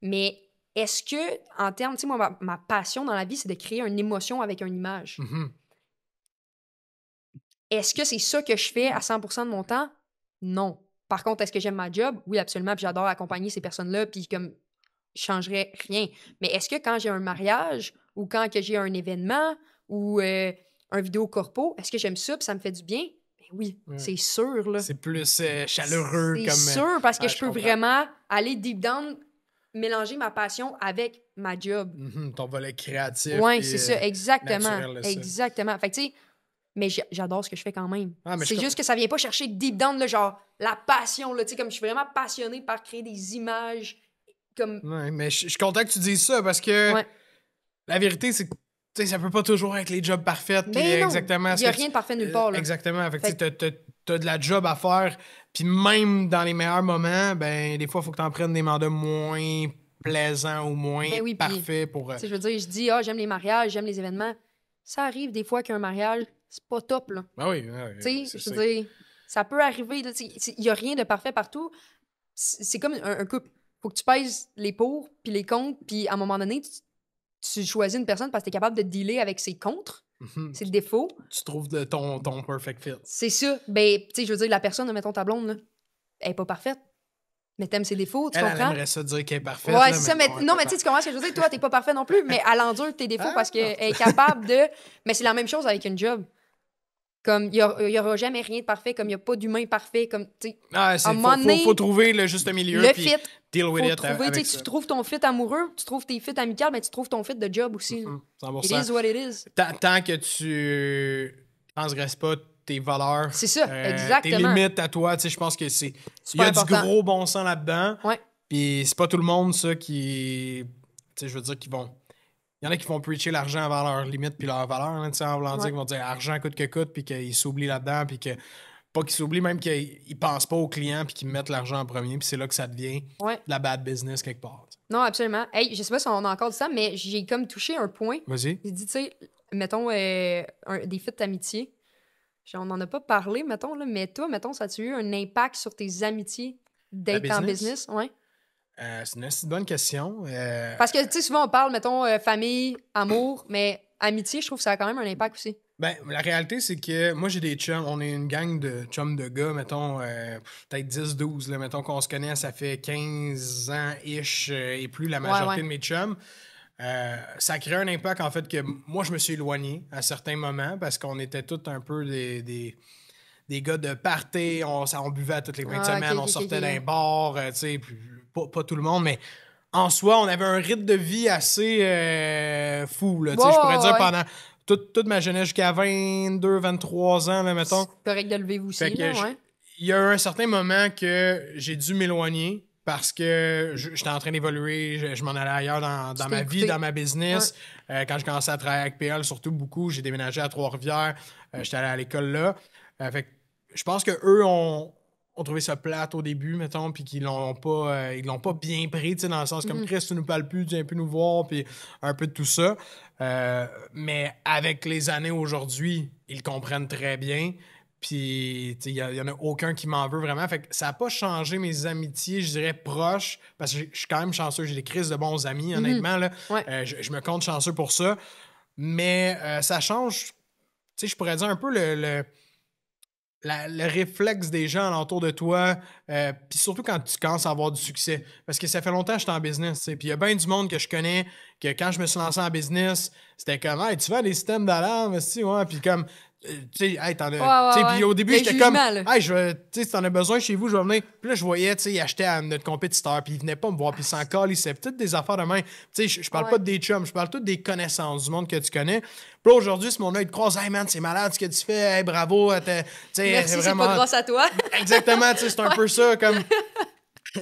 Mais est-ce que, en termes, tu sais, moi, ma passion dans la vie, c'est de créer une émotion avec une image. Mhm. Est-ce que c'est ça que je fais à 100% de mon temps? Non. Par contre, est-ce que j'aime ma job? Oui, absolument. Puis j'adore accompagner ces personnes-là. Puis comme, je changerais rien. Mais est-ce que quand j'ai un mariage ou quand que j'ai un événement ou un vidéo corpo, est-ce que j'aime ça puis ça me fait du bien? Ben oui, c'est sûr. Là. C'est plus chaleureux C'est comme... sûr parce que je peux comprends. vraiment aller deep down, mélanger ma passion avec ma job. Ton volet créatif. Oui, puis, c'est ça. Exactement. naturel, ça. Exactement. Fait que tu sais, mais j'adore ce que je fais quand même. Ah, mais c'est je juste que ça vient pas chercher deep down, là, genre, la passion, là, tu sais, comme je suis vraiment passionnée par créer des images, comme... Ouais, mais je suis content que tu dises ça parce que Ouais. la vérité, c'est que tu sais, ça peut pas toujours être les jobs parfaits. puis Mais non, exactement il y a rien de parfait nulle part, là. Exactement. Fait que Fait tu sais, t'as de la job à faire. Puis même dans les meilleurs moments, ben des fois, il faut que t'en prennes des mandats moins plaisants ou moins Ben oui, puis, parfaits pour... Tu sais, je veux dire, je dis, j'aime les mariages, j'aime les événements. Ça arrive des fois qu'un mariage, c'est pas top, là. Ben oui, Tu sais, je veux dire, ça peut arriver, là, tu sais, il y a rien de parfait partout. C'est comme un couple. Faut que tu pèses les pour, puis les contre, puis à un moment donné, tu choisis une personne parce que t'es capable de dealer avec ses contre, ses défauts. Tu trouves ton perfect fit. C'est ça. Ben, tu sais, je veux dire, la personne, mettons ta blonde, là, elle est pas parfaite. Mais t'aimes ses défauts, tu Elle comprends? aimerait ça dire qu'elle est parfaite. Ouais, là, c'est ça. Mais, bon, non, mais tu sais, tu comprends ce que je veux dire? Toi, t'es pas parfait non plus, mais elle endure tes défauts parce qu'elle est capable de. Mais c'est la même chose avec une job. Comme, il y aura jamais rien de parfait, comme il y a pas d'humain parfait, comme, tu sais. Ah, À un moment donné, faut trouver le juste milieu. le puis fit. Deal with Faut it trouver, avec tu sais, ça. tu trouves ton fit amoureux, tu trouves tes fits amicales, mais tu trouves ton fit de job aussi. là. 100%. It is what it is. Tant que tu transgresses pas tes valeurs, C'est ça, tes exactement. limites à toi, tu sais, je pense que c'est... Il y Super a important. du gros bon sens là-dedans. Ouais. Puis c'est pas tout le monde, ça, qui... Tu sais, je veux dire, qui vont... Il y en a qui vont preacher l'argent avant leurs limites puis leurs valeurs, hein, tu sais, en voulant dire qu'ils vont dire argent coûte que coûte, puis qu'ils s'oublient là-dedans, puis que... Pas qu'ils s'oublient, même qu'ils pensent pas aux clients, puis qu'ils mettent l'argent en premier, puis c'est là que ça devient Ouais. de la bad business quelque part. tu sais. Non, absolument. Hey, je sais pas si on a encore du temps, mais j'ai comme touché un point. Vas-y. J'ai dit, tu sais, mettons, des fits d'amitié. On n'en a pas parlé, mettons, là, mais toi, mettons, ça a-tu eu un impact sur tes amitiés d'être en business? Ouais. C'est une assez bonne question. Parce que, tu sais, souvent, on parle, mettons, famille, amour, mais amitié, je trouve que ça a quand même un impact aussi. Ben, la réalité, c'est que moi, j'ai des chums. On est une gang de chums de gars, mettons, peut-être 10-12, là. Mettons qu'on se connaît, ça fait 15 ans-ish et plus, la majorité ouais. de mes chums. Ça a créé un impact, en fait, que moi, je me suis éloigné à certains moments parce qu'on était tous un peu des gars de party. On buvait à toutes les fins de semaine, on sortait d'un bar, tu sais, puis pas tout le monde, mais en soi, on avait un rythme de vie assez fou, là. Tu sais, je pourrais dire pendant toute ma jeunesse jusqu'à 22, 23 ans, là, mettons. C'est correct de le vivre aussi, Fait que là, ouais. il y a eu un certain moment que j'ai dû m'éloigner parce que j'étais en train d'évoluer, je m'en allais ailleurs dans ma vie, dans ma business. Quand je commençais à travailler avec PL, surtout beaucoup, j'ai déménagé à Trois-Rivières, j'étais allé à l'école là. Fait que je pense qu'eux ont trouvé ça plate au début, mettons, puis qu'ils l'ont pas bien pris, tu sais, dans le sens comme Chris, tu nous parles plus, tu viens plus nous voir, puis un peu de tout ça. Mais avec les années aujourd'hui, ils comprennent très bien. Puis, il y en a aucun qui m'en veut vraiment. Fait que ça n'a pas changé mes amitiés, je dirais, proches, parce que je suis quand même chanceux. J'ai des crises de bons amis, honnêtement. Là. Ouais. Je me compte chanceux pour ça. Mais ça change, tu sais, je pourrais dire un peu le réflexe des gens alentour de toi, puis surtout quand tu commences à avoir du succès. Parce que ça fait longtemps que je suis en business, tu sais. Puis il y a bien du monde que je connais, que quand je me suis lancé en business, c'était comme « Hey, tu fais des systèmes d'alarme, ouais. » Puis comme, tu sais, hey, t'en as... Puis au début, j'étais comme « Hey, tu sais, si t'en as besoin chez vous, je vais venir. » Puis là, je voyais, tu sais, il achetait à notre compétiteur, puis il venait pas me voir, puis il s'en calissait. Peut-être des affaires de main. Tu sais, je parle pas de des chums, je parle tout des connaissances, du monde que tu connais. Puis là, aujourd'hui, ce monde-là, il te croise « Hey, man, c'est malade ce que tu fais. Hey, bravo. » Merci, c'est vraiment... c'est pas grâce à toi. Exactement, tu sais, c'est un peu ça, comme...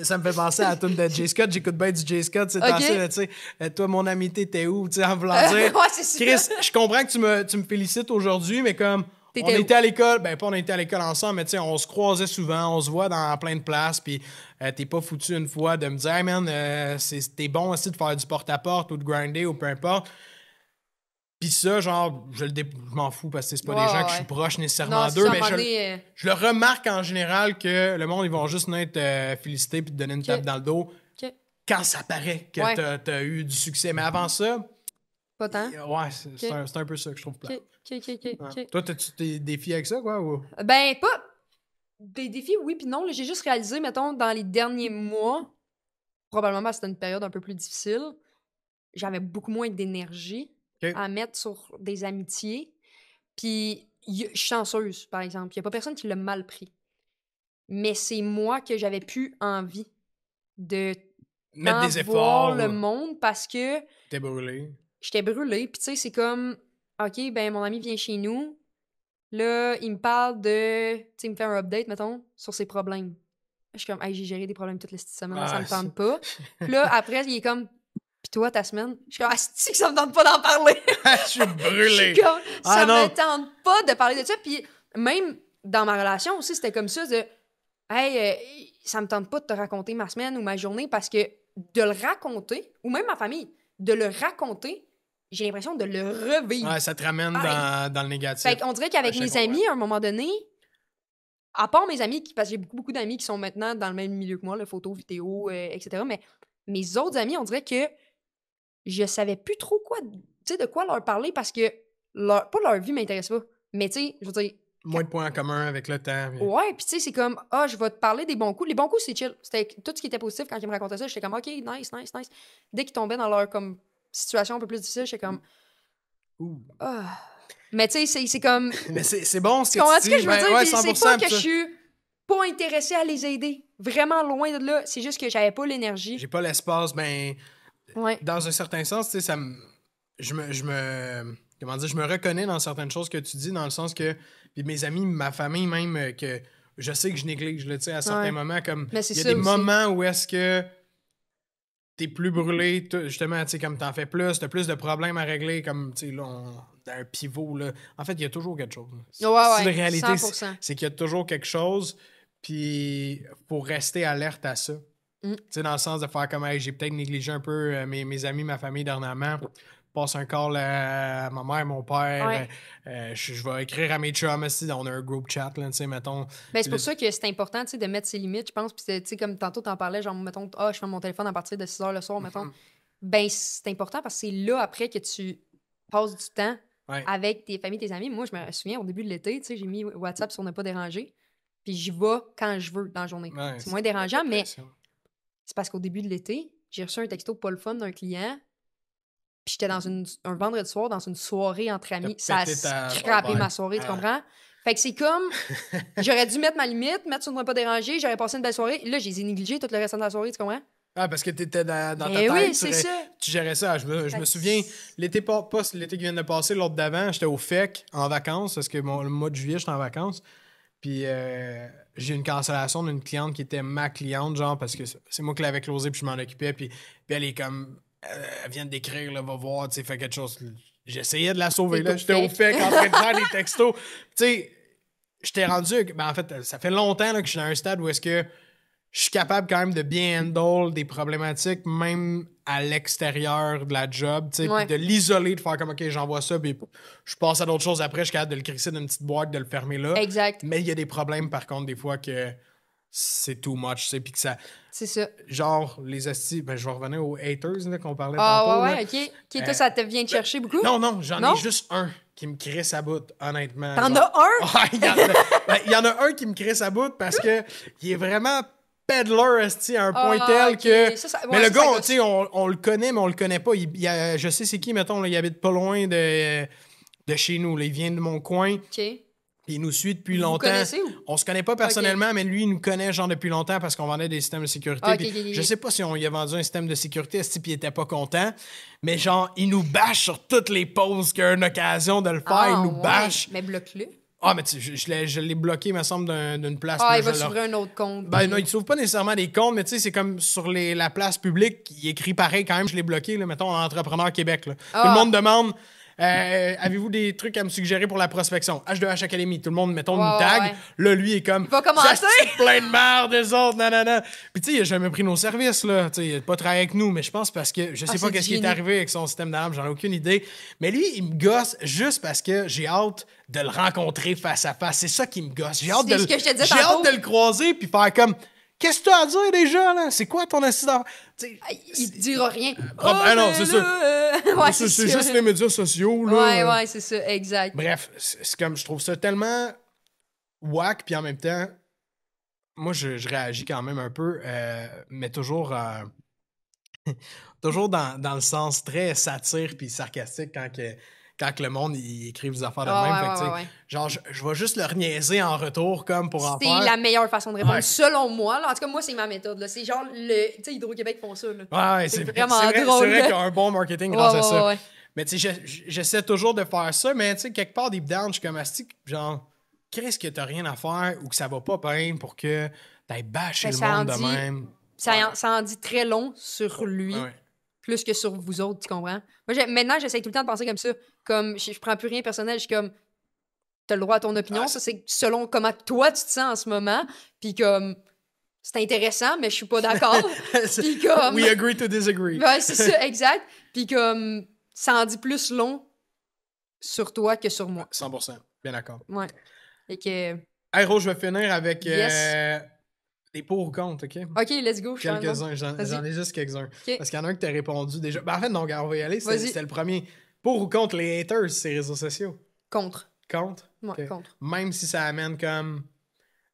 Ça me fait penser à la tune de J. Scott. J'écoute bien du J. Scott, c'est passé, tu sais. Toi, mon amitié, t'es où? Tu sais, en voulant dire. Ouais, c'est sûr. Chris, je comprends que tu me félicites aujourd'hui, mais comme, on était à l'école, ben pas on était à l'école ensemble, mais tu sais, on se croisait souvent, on se voit dans plein de places, puis t'es pas foutu une fois de me dire « Hey man, t'es bon aussi de faire du porte-à-porte ou de grinder ou peu importe. » Puis ça, genre, je m'en fous parce que c'est pas des gens que je suis proche nécessairement d'eux, mais je le remarque en général que le monde, ils vont juste venir te féliciter puis te donner une tape dans le dos quand ça paraît que t'as eu du succès. Mais avant ça... Pas tant? Ouais, c'est un peu ça que je trouve plat. OK. Toi, t'as-tu des défis avec ça, quoi? Ou... Ben, pas... Des défis, oui puis non. Là, j'ai juste réalisé, mettons, dans les derniers mois, probablement c'était une période un peu plus difficile, j'avais beaucoup moins d'énergie à mettre sur des amitiés. Puis, je suis chanceuse, par exemple. Il n'y a pas personne qui l'a mal pris. Mais c'est moi que j'avais plus envie de mettre des efforts. Le monde parce que... T'es brûlé. J'étais brûlée. Puis, tu sais, c'est comme... OK, ben mon ami vient chez nous. Là, il me parle de... Tu sais, il me fait un update, mettons, sur ses problèmes. Je suis comme, hey, j'ai géré des problèmes toutes les semaines, ça me tente pas. Puis là, après, il est comme... Pis toi, ta semaine? Je suis comme, asti que ça me tente pas d'en parler. Je suis brûlée. Je suis comme, ça me tente pas de parler de ça. Puis même dans ma relation aussi, c'était comme ça de, hey, ça me tente pas de te raconter ma semaine ou ma journée parce que de le raconter, ou même ma famille, de le raconter, j'ai l'impression de le revivre. Ouais, ça te ramène dans le négatif. Fait qu'on dirait qu'avec mes amis, à un moment donné, à part mes amis, parce que j'ai beaucoup d'amis qui sont maintenant dans le même milieu que moi, la photo, vidéo, etc., mais mes autres amis, on dirait que je savais plus trop quoi, tu sais, de quoi leur parler parce que pas leur vie m'intéresse pas. Mais tu sais, je veux dire... Moins de points en commun avec le temps. Mais... Ouais, puis tu sais, c'est comme, je vais te parler des bons coups. Les bons coups, c'est chill. C'était tout ce qui était positif quand ils me racontaient ça. J'étais comme, OK, nice. Dès qu'ils tombaient dans leur comme situation un peu plus difficile, j'étais comme... Mais tu sais, c'est comme... Mais c'est bon ce que tu dis. Que je veux dire? Ouais, c'est pas que je suis pas intéressée à les aider. Vraiment loin de là. C'est juste que j'avais pas l'énergie. J'ai pas l'espace, ben... Ouais. Dans un certain sens, tu sais, ça me... Je me reconnais dans certaines choses que tu dis, dans le sens que... Puis mes amis, ma famille même, que je sais que je néglige, tu sais, à certains moments, comme... Il y a des moments où est-ce que t'es plus brûlé, justement, tu sais, comme t'en fais plus, t'as plus de problèmes à régler, comme, tu sais, là, dans un pivot, là. En fait, il y a toujours quelque chose. La réalité, 100%. c'est qu'il y a toujours quelque chose, puis pour rester alerte à ça. Tu sais, dans le sens de faire comme, hey, j'ai peut-être négligé un peu mes amis, ma famille dernièrement. Passe un call à ma mère, mon père. Je vais écrire à mes chums aussi. On a un group chat, là, tu sais, mettons. Ben, c'est pour ça que c'est important, tu sais, de mettre ses limites, je pense. Puis, tu sais, comme tantôt, t'en parlais, genre, mettons, je fais mon téléphone à partir de 6 h le soir, mettons. Ben, c'est important parce que c'est là, après, que tu passes du temps avec tes familles, tes amis. Moi, je me souviens, au début de l'été, tu sais, j'ai mis WhatsApp sur ne pas déranger. Puis, j'y vais quand je veux dans la journée. C'est moins dérangeant, mais... C'est parce qu'au début de l'été, j'ai reçu un texto pas le fun d'un client, puis j'étais dans un vendredi soir, dans une soirée entre amis. Ça a scrappé ma soirée, tu comprends? Fait que c'est comme, j'aurais dû mettre ma limite, mettre sur ne pas déranger, j'aurais passé une belle soirée. Là, j'ai négligé tout le restant de la soirée, tu comprends? Ah, parce que t'étais dans ta tête, oui, c'est ça. Tu gérais ça. Je me souviens, l'été qui vient de passer, l'autre d'avant, j'étais au FEC en vacances, parce que le mois de juillet, j'étais en vacances. Puis j'ai eu une cancellation d'une cliente qui était ma cliente, genre, parce que c'est moi qui l'avais closé, puis je m'en occupais. Puis elle est comme, elle vient d'écrire, là, va voir, tu sais, fait quelque chose. J'essayais de la sauver, là. J'étais au FEC en train de faire des textos. Tu sais, j'étais rendu, ben en fait, ça fait longtemps là, que je suis dans un stade où est-ce que je suis capable quand même de bien handle des problématiques, même à l'extérieur de la job, tu sais, puis de l'isoler, de faire comme, OK, j'envoie ça, puis je passe à d'autres choses après, je suis capable de le crisser dans une petite boîte, de le fermer là. Exact. Mais il y a des problèmes, par contre, des fois que c'est too much, tu sais, puis que ça... C'est ça. Genre, les hosties, ben je vais revenir aux haters, là, qu'on parlait tantôt. Ah ouais, OK. Toi, ça te vient te chercher beaucoup? Non, j'en ai juste un qui me crée sa boute, honnêtement. T'en as un? Ouais, il y en a un qui me crée sa boute parce que il est vraiment... peddler à un point tel que... mais le gars, tu sais, on le connaît, mais on le connaît pas. Je sais c'est qui, mettons, là, il habite pas loin de chez nous. Là, il vient de mon coin. OK. Il nous suit depuis longtemps. Vous connaissez, ou? On se connaît pas personnellement, mais lui, il nous connaît genre depuis longtemps parce qu'on vendait des systèmes de sécurité. Je sais pas si on lui a vendu un système de sécurité, puis il était pas content. Mais genre, il nous bâche sur toutes les pauses qu'il a une occasion de le faire. Il nous bâche. Mais bloque-le. Ah, mais je l'ai bloqué, me semble, d'une place. Ah, il va s'ouvrir un autre compte. Ben non, il ne s'ouvre pas nécessairement des comptes, mais tu sais, c'est comme sur la place publique, il écrit pareil quand même, je l'ai bloqué, là, mettons, Entrepreneur Québec. Là. Tout le monde demande Avez-vous des trucs à me suggérer pour la prospection? H2H Academy, tout le monde, mettons une Ouais, tag. ouais. Là, lui, il est comme... Il va commencer. Ça, c'est plein de merde, eux autres, nanana. Puis, tu sais, il a jamais pris nos services, là. Tu sais, il a pas travaillé avec nous, mais je pense parce que... Je sais pas c'est qu'est-ce qui est génie. arrivé avec son système d'alarme, j'en ai aucune idée. Mais lui, il me gosse juste parce que j'ai hâte de le rencontrer face à face. C'est ça qui me gosse. J'ai hâte C'est de ce que je te disais j'ai hâte tantôt. de le croiser puis faire comme... Qu'est-ce que tu as à dire déjà, là? C'est quoi ton accident? Il te dira rien. Ah non, mais c'est là, ouais, C'est ça. juste les médias sociaux, là. Ouais, c'est ça, exact. Bref, c'est comme, je trouve ça tellement whack, puis en même temps, moi, je réagis quand même un peu, mais toujours, toujours dans le sens très satire puis sarcastique quand que le monde il écrive des affaires de Ah, même. ouais, Fait que, tu sais, ouais. genre, je vais juste le niaiser en retour, comme pour en C'est faire. la meilleure façon de répondre, Ouais. selon moi. Là. En tout cas, moi, c'est ma méthode. Là. C'est genre, tu sais, Hydro-Québec font ça. Là. Ouais, C'est c'est vraiment vrai, drôle, C'est vrai là. qu'il y a un bon marketing grâce à ça. Ouais. Mais tu sais, j'essaie toujours de faire ça, mais tu sais, quelque part, deep down, je suis comme asti, genre, qu'est-ce que t'as rien à faire ou que ça va pas bien pour que t'ailles bâcher Ben, le ça monde en de dit- même. Ça en dit très long sur lui, Ouais. plus que sur vous autres, tu comprends? Moi, maintenant, j'essaie tout le temps de penser comme ça. Comme, je prends plus rien personnel, je suis comme, t'as le droit à ton opinion, Ah, ça, c'est selon comment toi, tu te sens en ce moment. Puis comme, c'est intéressant, mais je suis pas d'accord. Puis comme... We agree to disagree. Ouais, c'est ça, exact. Puis comme, ça en dit plus long sur toi que sur moi. 100%. Bien d'accord. Ouais. Et que... Hey, Rose, je vais finir avec Yes. des pour ou contre, OK? OK, let's go. je suis en mode. Quelques-uns. Vas-y. J'en ai juste quelques-uns. OK. Parce qu'il y en a un que t'as répondu déjà. Ben, en fait, non, regarde, on va y aller. Vas-y. C'était le premier. Pour ou contre les haters, ces réseaux sociaux? Contre. Contre? Ouais, OK. contre. Même si ça amène comme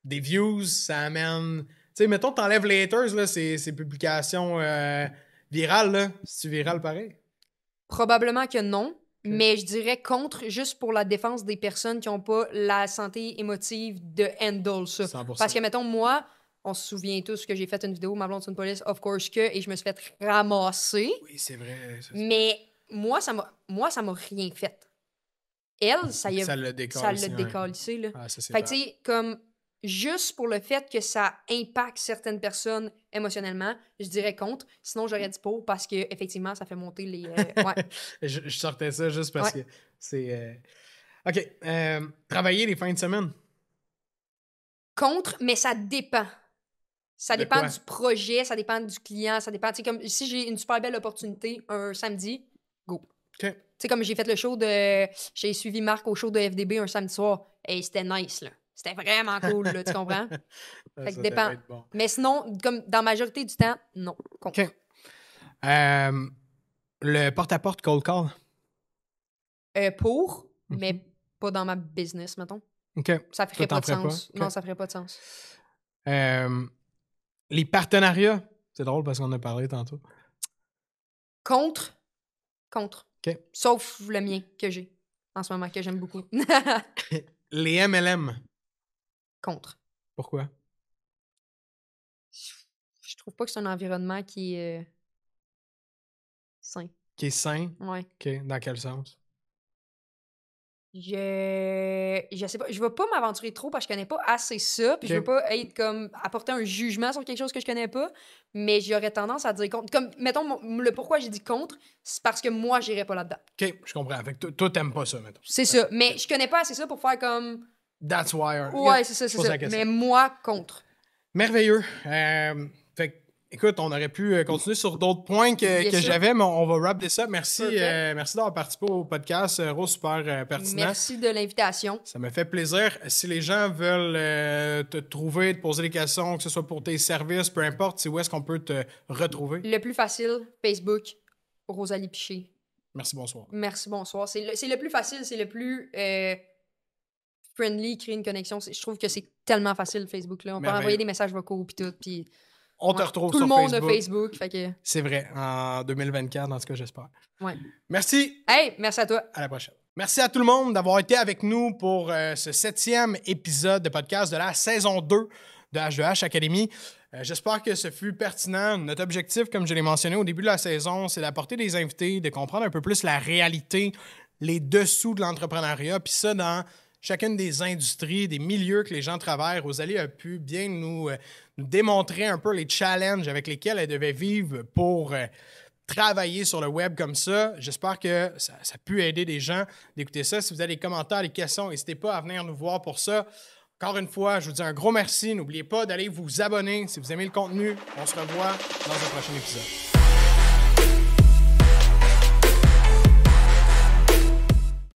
des views, ça amène... Tu sais, mettons, t'enlèves les haters, là, ces publications virales, là. C'est-tu viral pareil? Probablement que non, mais je dirais contre juste pour la défense des personnes qui n'ont pas la santé émotive de handle ça. 100%. Parce que, mettons, moi, on se souvient tous que j'ai fait une vidéo, ma blonde c'est une police, of course que, et je me suis fait ramasser. Oui, c'est vrai. Mais moi, ça m'a rien fait. Elle, ça y a... Ça l'a Ça décalissé. l'a ouais. décalissé, là. Ah, ça, c'est Fait que, vrai. tu sais, comme, juste pour le fait que ça impacte certaines personnes émotionnellement, je dirais contre. Sinon, j'aurais dit pour parce que effectivement, ça fait monter les... ouais. Je sortais ça juste parce Ouais. que c'est... OK. Travailler les fins de semaine. Contre, mais ça dépend. Ça De dépend quoi? du projet, ça dépend du client, ça dépend... Tu sais, comme, si j'ai une super belle opportunité un samedi, go. OK. Tu sais, comme j'ai fait le show de... J'ai suivi Marc au show de FDB un samedi soir. Et c'était nice, là. C'était vraiment cool, là, tu comprends? Ça, Fait que ça dépend. devait être bon. Mais sinon, comme dans la majorité du temps, non. Contre. OK. Le porte-à-porte cold call. Pour, Mhm. mais pas dans ma business, mettons. OK. Ça ferait Toi, pas t'en de ferais sens. pas? Non, OK. ça ferait pas de sens. Les partenariats. C'est drôle parce qu'on a parlé tantôt. Contre. OK. Sauf le mien que j'ai en ce moment, que j'aime beaucoup. Les MLM. Contre. Pourquoi? Je trouve pas que c'est un environnement qui est sain. Qui est sain. Ouais. OK. Dans quel sens? Je sais pas, je vais pas m'aventurer trop parce que je connais pas assez ça, puis Ok. je veux pas être comme apporter un jugement sur quelque chose que je connais pas, mais j'aurais tendance à dire contre. Comme mettons le pourquoi j'ai dit contre, c'est parce que moi j'irais pas là-dedans. OK. Je comprends. Fait que toi, t'aimes pas ça, mettons. C'est ça, mais je connais pas assez ça pour faire comme That's why. ouais, c'est ça, Je c'est pose ça. la question. Mais moi contre. Merveilleux. Fait que, écoute, on aurait pu continuer sur d'autres points Bien que sûr. j'avais, mais on va wrap this up. Merci, Perfect. merci d'avoir participé au podcast. Rose, super pertinent. Merci de l'invitation. Ça me fait plaisir. Si les gens veulent te trouver, te poser des questions, que ce soit pour tes services, peu importe, c'est où est-ce qu'on peut te retrouver? Le plus facile, Facebook, Rosalie Piché. Merci, bonsoir. Merci, bonsoir. C'est le plus facile, c'est le plus friendly, créer une connexion. Je trouve que c'est tellement facile, Facebook. Là. On peut Merveilleux. envoyer des messages vocaux puis tout. Puis On te ouais, retrouve tout sur le monde Facebook. a Facebook. Fait que... C'est vrai, en 2024, en tout cas, j'espère. Ouais. Merci. Hey, merci à toi. À la prochaine. Merci à tout le monde d'avoir été avec nous pour ce 7e épisode de podcast de la saison 2 de H2H Academy. J'espère que ce fut pertinent. Notre objectif, comme je l'ai mentionné au début de la saison, c'est d'apporter des invités, de comprendre un peu plus la réalité, les dessous de l'entrepreneuriat, puis ça dans chacune des industries, des milieux que les gens travaillent. Rosalie a pu bien nous démontrer un peu les challenges avec lesquels elle devait vivre pour travailler sur le web comme ça. J'espère que ça a pu aider des gens d'écouter ça. Si vous avez des commentaires, des questions, n'hésitez pas à venir nous voir pour ça. Encore une fois, je vous dis un gros merci. N'oubliez pas d'aller vous abonner si vous aimez le contenu. On se revoit dans un prochain épisode.